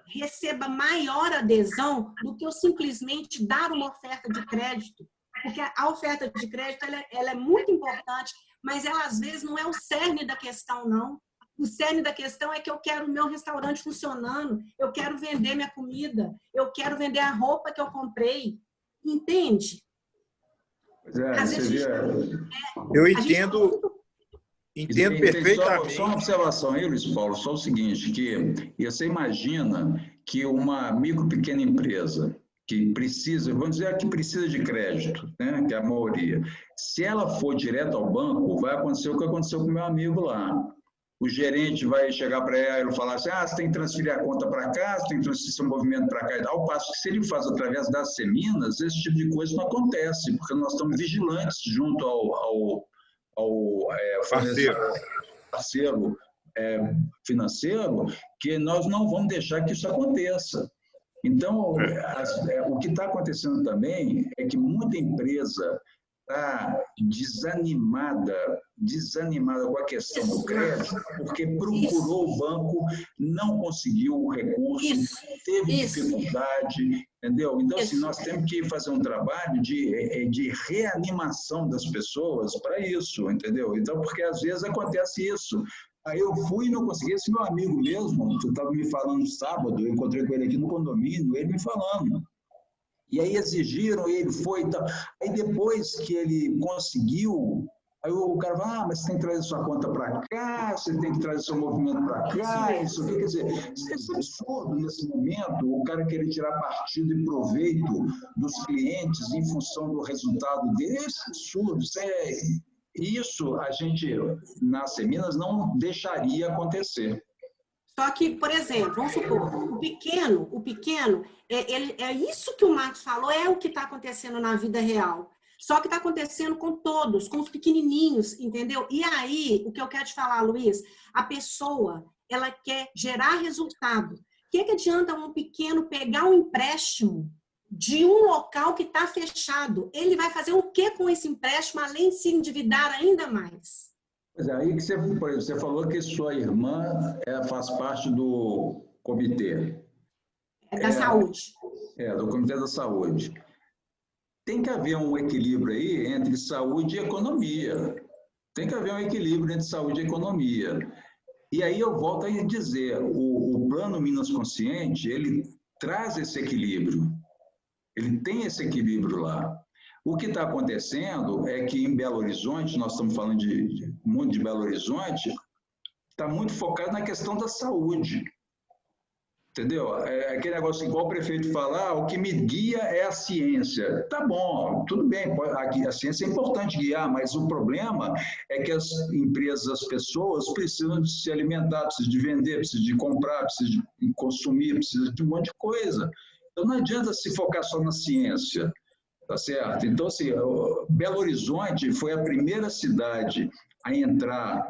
receba maior adesão do que eu simplesmente dar uma oferta de crédito. Porque a oferta de crédito ela é muito importante, mas ela, às vezes, não é o cerne da questão, não. O cerne da questão é que eu quero o meu restaurante funcionando, eu quero vender minha comida, eu quero vender a roupa que eu comprei. Entende? Eu entendo perfeitamente. Só uma observação aí, Luiz Paulo, só o seguinte, que você imagina que uma micro pequena empresa que precisa, vamos dizer, que precisa de crédito, né, que é a maioria, se ela for direto ao banco, vai acontecer o que aconteceu com o meu amigo lá. O gerente vai chegar para ela e falar assim, você tem que transferir a conta para cá, você tem que transferir seu movimento para cá. Ao passo que se ele faz através das Seminas, esse tipo de coisa não acontece, porque nós estamos vigilantes junto ao parceiro financeiro, que nós não vamos deixar que isso aconteça. Então, o que está acontecendo também é que muita empresa está desanimada com a questão do crédito, porque procurou o banco, não conseguiu o recurso, teve dificuldade, entendeu? Então, assim, nós temos que fazer um trabalho de reanimação das pessoas para isso, entendeu? Então, porque às vezes acontece isso. Aí eu fui e não consegui. Esse meu amigo mesmo, que estava me falando no sábado, eu encontrei com ele aqui no condomínio, ele me falando. E aí exigiram, ele foi e tal. Aí depois que ele conseguiu, aí o cara fala, mas você tem que trazer sua conta para cá, você tem que trazer seu movimento para cá, isso aqui. Quer dizer, isso é absurdo nesse momento, o cara querer tirar partido e proveito dos clientes em função do resultado dele. Isso é absurdo, isso a gente, nas Seminas, não deixaria acontecer. Só que, por exemplo, vamos supor, o pequeno, é isso que o Marcos falou, é o que está acontecendo na vida real. Só que está acontecendo com todos, com os pequenininhos, entendeu? E aí, o que eu quero te falar, Luiz, a pessoa, ela quer gerar resultado. O que adianta um pequeno pegar um empréstimo de um local que está fechado? Ele vai fazer o que com esse empréstimo, além de se endividar ainda mais? Pois é, aí que você falou que sua irmã faz parte do comitê. Da saúde. Do Comitê da Saúde. Tem que haver um equilíbrio aí entre saúde e economia. Tem que haver um equilíbrio entre saúde e economia. E aí eu volto a dizer, o Plano Minas Consciente, ele traz esse equilíbrio. Ele tem esse equilíbrio lá. O que está acontecendo é que em Belo Horizonte, nós estamos falando muito de Belo Horizonte, está muito focado na questão da saúde. Entendeu? É aquele negócio igual o prefeito falar, o que me guia é a ciência. Tá bom, tudo bem, a ciência é importante guiar, mas o problema é que as empresas, as pessoas precisam de se alimentar, precisam de vender, precisam de comprar, precisam de consumir, precisam de um monte de coisa. Então não adianta se focar só na ciência. Tá certo? Então, assim, Belo Horizonte foi a primeira cidade a entrar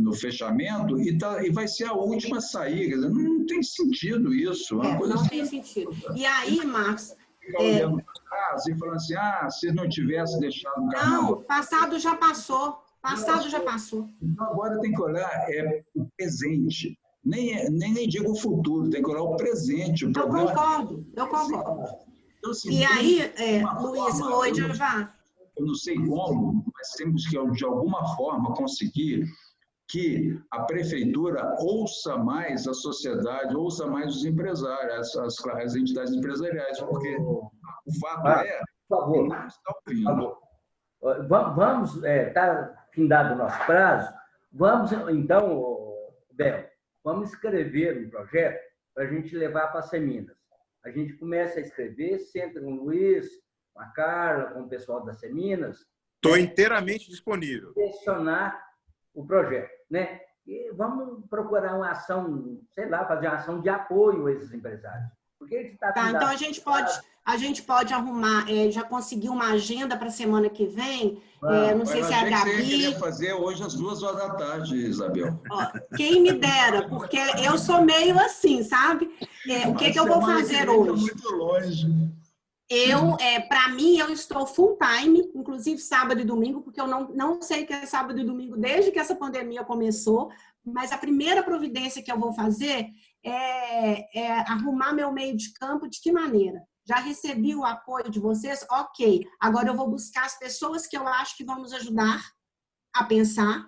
no fechamento e vai ser a última a sair. Quer dizer, não tem sentido isso. Não tem sentido. E aí, Marcos... Ficar olhando para trás e falando assim, se não tivesse deixado o carnaval... Não, passado já passou. Passado já passou. Então, agora tem que olhar o presente. Nem digo o futuro, tem que olhar o presente. Eu concordo. Então, assim, e aí, Luiz, oi, já. Eu não sei como, mas temos que, de alguma forma, conseguir que a prefeitura ouça mais a sociedade, ouça mais os empresários, as entidades empresariais, porque o fato por favor, que não está ouvindo. Vamos, está findado o nosso prazo, vamos, então, Bel, vamos escrever um projeto para a gente levar para as Seminas. a gente começa a escrever, senta com o Luiz, com a Carla, com o pessoal das Seminas. Estou inteiramente disponível. Direcionar o projeto, né? E vamos procurar uma ação, sei lá, fazer uma ação de apoio a esses empresários. Porque a gente tá então a gente pode arrumar, já conseguir uma agenda para a semana que vem. Não sei se é a Gabi. Eu queria fazer hoje às 2h da tarde, Isabel. Ó, quem me dera, porque eu sou meio assim, sabe? O que eu vou fazer hoje? Muito longe. Para mim, eu estou full time, inclusive sábado e domingo, porque eu não sei o que é sábado e domingo desde que essa pandemia começou, mas a primeira providência que eu vou fazer é arrumar meu meio de campo. De que maneira? Já recebi o apoio de vocês? Ok. Agora eu vou buscar as pessoas que eu acho que vão nos ajudar a pensar.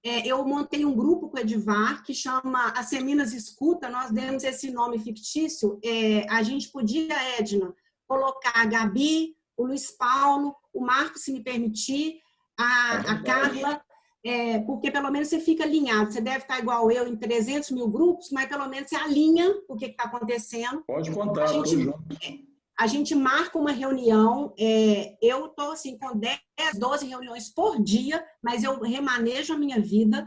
Eu montei um grupo com o Edivar que chama As Seminas Escuta. Nós demos esse nome fictício. A gente podia, Edna, colocar a Gabi, o Luiz Paulo, o Marcos, se me permitir, a Carla, porque pelo menos você fica alinhado. Você deve estar igual eu em 300 mil grupos, mas pelo menos você alinha o que está acontecendo. Pode contar, a gente marca uma reunião. Eu estou assim, com 10, 12 reuniões por dia, mas eu remanejo a minha vida.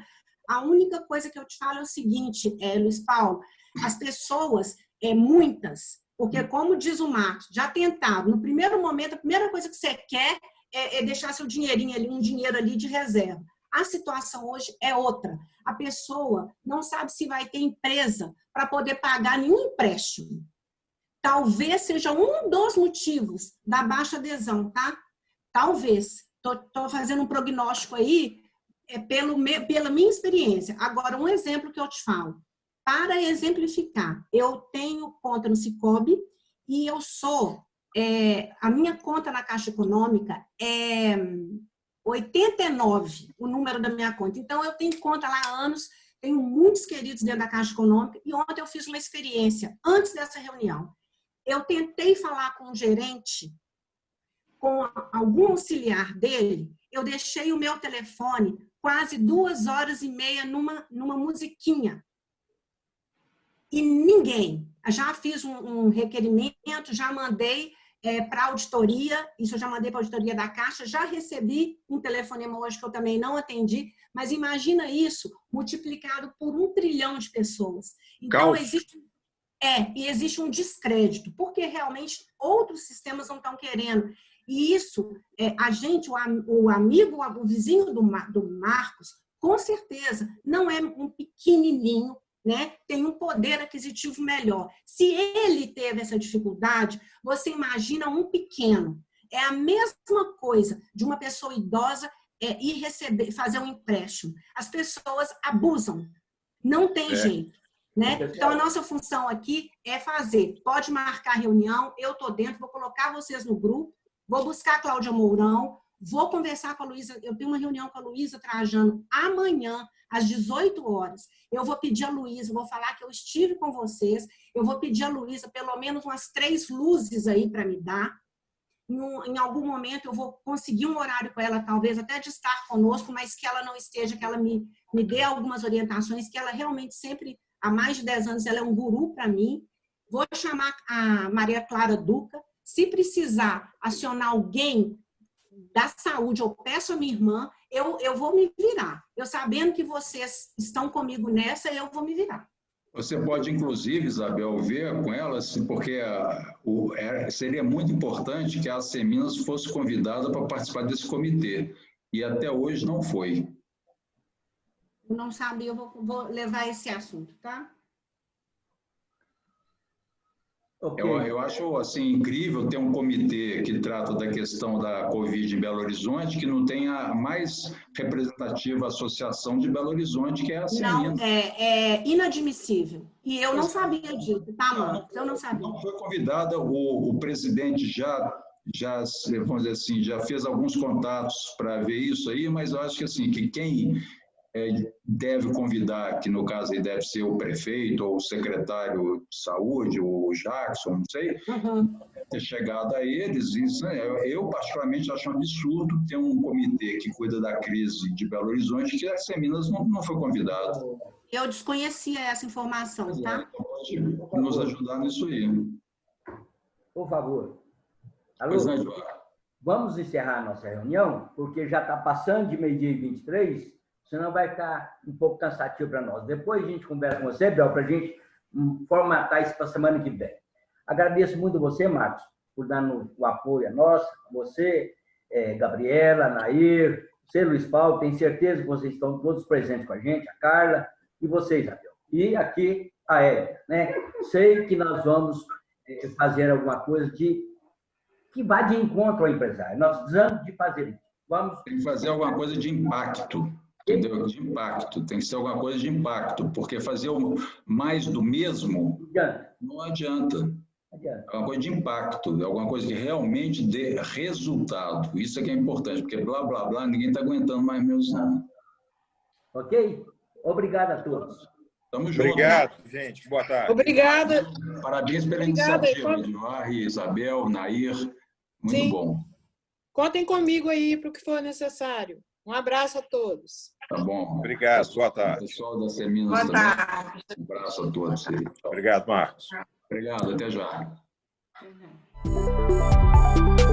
A única coisa que eu te falo é o seguinte, Luiz Paulo, as pessoas, muitas, porque, como diz o Marcos, já tentaram. No primeiro momento, a primeira coisa que você quer é deixar seu dinheirinho ali, um dinheiro ali de reserva. A situação hoje é outra. A pessoa não sabe se vai ter empresa para poder pagar nenhum empréstimo. Talvez seja um dos motivos da baixa adesão, tá? Talvez. Estou fazendo um prognóstico aí pela minha experiência. Agora, um exemplo que eu te falo. Para exemplificar, eu tenho conta no Sicoob e eu sou, a minha conta na Caixa Econômica é 89, o número da minha conta. Então, eu tenho conta lá há anos, tenho muitos queridos dentro da Caixa Econômica e ontem eu fiz uma experiência, antes dessa reunião. Eu tentei falar com o gerente, com algum auxiliar dele, eu deixei o meu telefone quase 2h30 numa musiquinha. E ninguém. Já fiz um requerimento, já mandei para a auditoria, isso eu já mandei para a auditoria da Caixa, já recebi um telefonema hoje que eu também não atendi, mas imagina isso multiplicado por 1 trilhão de pessoas. Então, existe um descrédito, porque realmente outros sistemas não estão querendo. E isso, o amigo, o vizinho do Marcos, com certeza, não é um pequenininho, né? Tem um poder aquisitivo melhor. Se ele teve essa dificuldade, você imagina um pequeno. É a mesma coisa de uma pessoa idosa ir fazer um empréstimo. As pessoas abusam. Não tem jeito. Né? Então, a nossa função aqui é fazer. Pode marcar reunião, eu estou dentro, vou colocar vocês no grupo, vou buscar a Cláudia Mourão, vou conversar com a Luísa, eu tenho uma reunião com a Luísa Trajano amanhã, às 18 horas. Eu vou pedir a Luísa, vou falar que eu estive com vocês, eu vou pedir a Luísa pelo menos umas 3 luzes aí para me dar. Em algum momento eu vou conseguir um horário com ela, talvez até de estar conosco, mas que ela não esteja, que ela me dê algumas orientações, que ela realmente sempre, há mais de 10 anos, ela é um guru para mim. Vou chamar a Maria Clara Duca. Se precisar acionar alguém da saúde, eu peço a minha irmã, eu vou me virar. Eu sabendo que vocês estão comigo nessa, eu vou me virar. Você pode, inclusive, Isabel, ver com elas, porque seria muito importante que a Seminas fosse convidada para participar desse comitê. E até hoje não foi. Eu não sabia, eu vou levar esse assunto, tá? Okay. Eu acho assim, incrível ter um comitê que trata da questão da Covid em Belo Horizonte, que não tem a mais representativa associação de Belo Horizonte, que é a Seminas. Não, é inadmissível. E eu não sabia disso, tá, mano? Eu não sabia. Não foi convidada, o presidente já, vamos dizer assim, já fez alguns contatos para ver isso aí, mas eu acho que assim, que quem deve convidar, que no caso aí deve ser o prefeito ou o secretário de saúde, o Jackson, não sei, ter chegado a eles. Isso, né? Eu particularmente acho um absurdo ter um comitê que cuida da crise de Belo Horizonte que a Seminas não foi convidado. Eu desconhecia essa informação, tá? Pode nos ajudar nisso aí. por favor. Alô? Pois não, Edivar. Vamos encerrar a nossa reunião, porque já está passando de 12h23, senão vai ficar um pouco cansativo para nós. Depois a gente conversa com você, Bel, para a gente formatar isso para a semana que vem. Agradeço muito você, Marcos, por dar o apoio a nós, você, Gabriela, Nair, você, Luiz Paulo, tenho certeza que vocês estão todos presentes com a gente, a Carla e você, Isabel. E aqui a Érica, né? Sei que nós vamos fazer alguma coisa que vá de encontro ao empresário. Nós precisamos de fazer isso. Tem que fazer alguma coisa de impacto, entendeu? De impacto. Tem que ser alguma coisa de impacto, porque fazer mais do mesmo não adianta. É uma coisa de impacto, é alguma coisa que realmente dê resultado. Isso é que é importante, porque blá, blá, blá, ninguém está aguentando mais meus anos. Ok? Obrigado a todos. Tamo junto. Obrigado, gente. Boa tarde. Obrigada. Parabéns pela iniciativa, Edivar, Isabel, Nair. Muito Sim. bom. Contem comigo aí para o que for necessário. Um abraço a todos. Tá bom. Obrigado, boa tarde. Pessoal da Seminas também. Um abraço a todos. Obrigado, Marcos. Obrigado, até já. Uhum.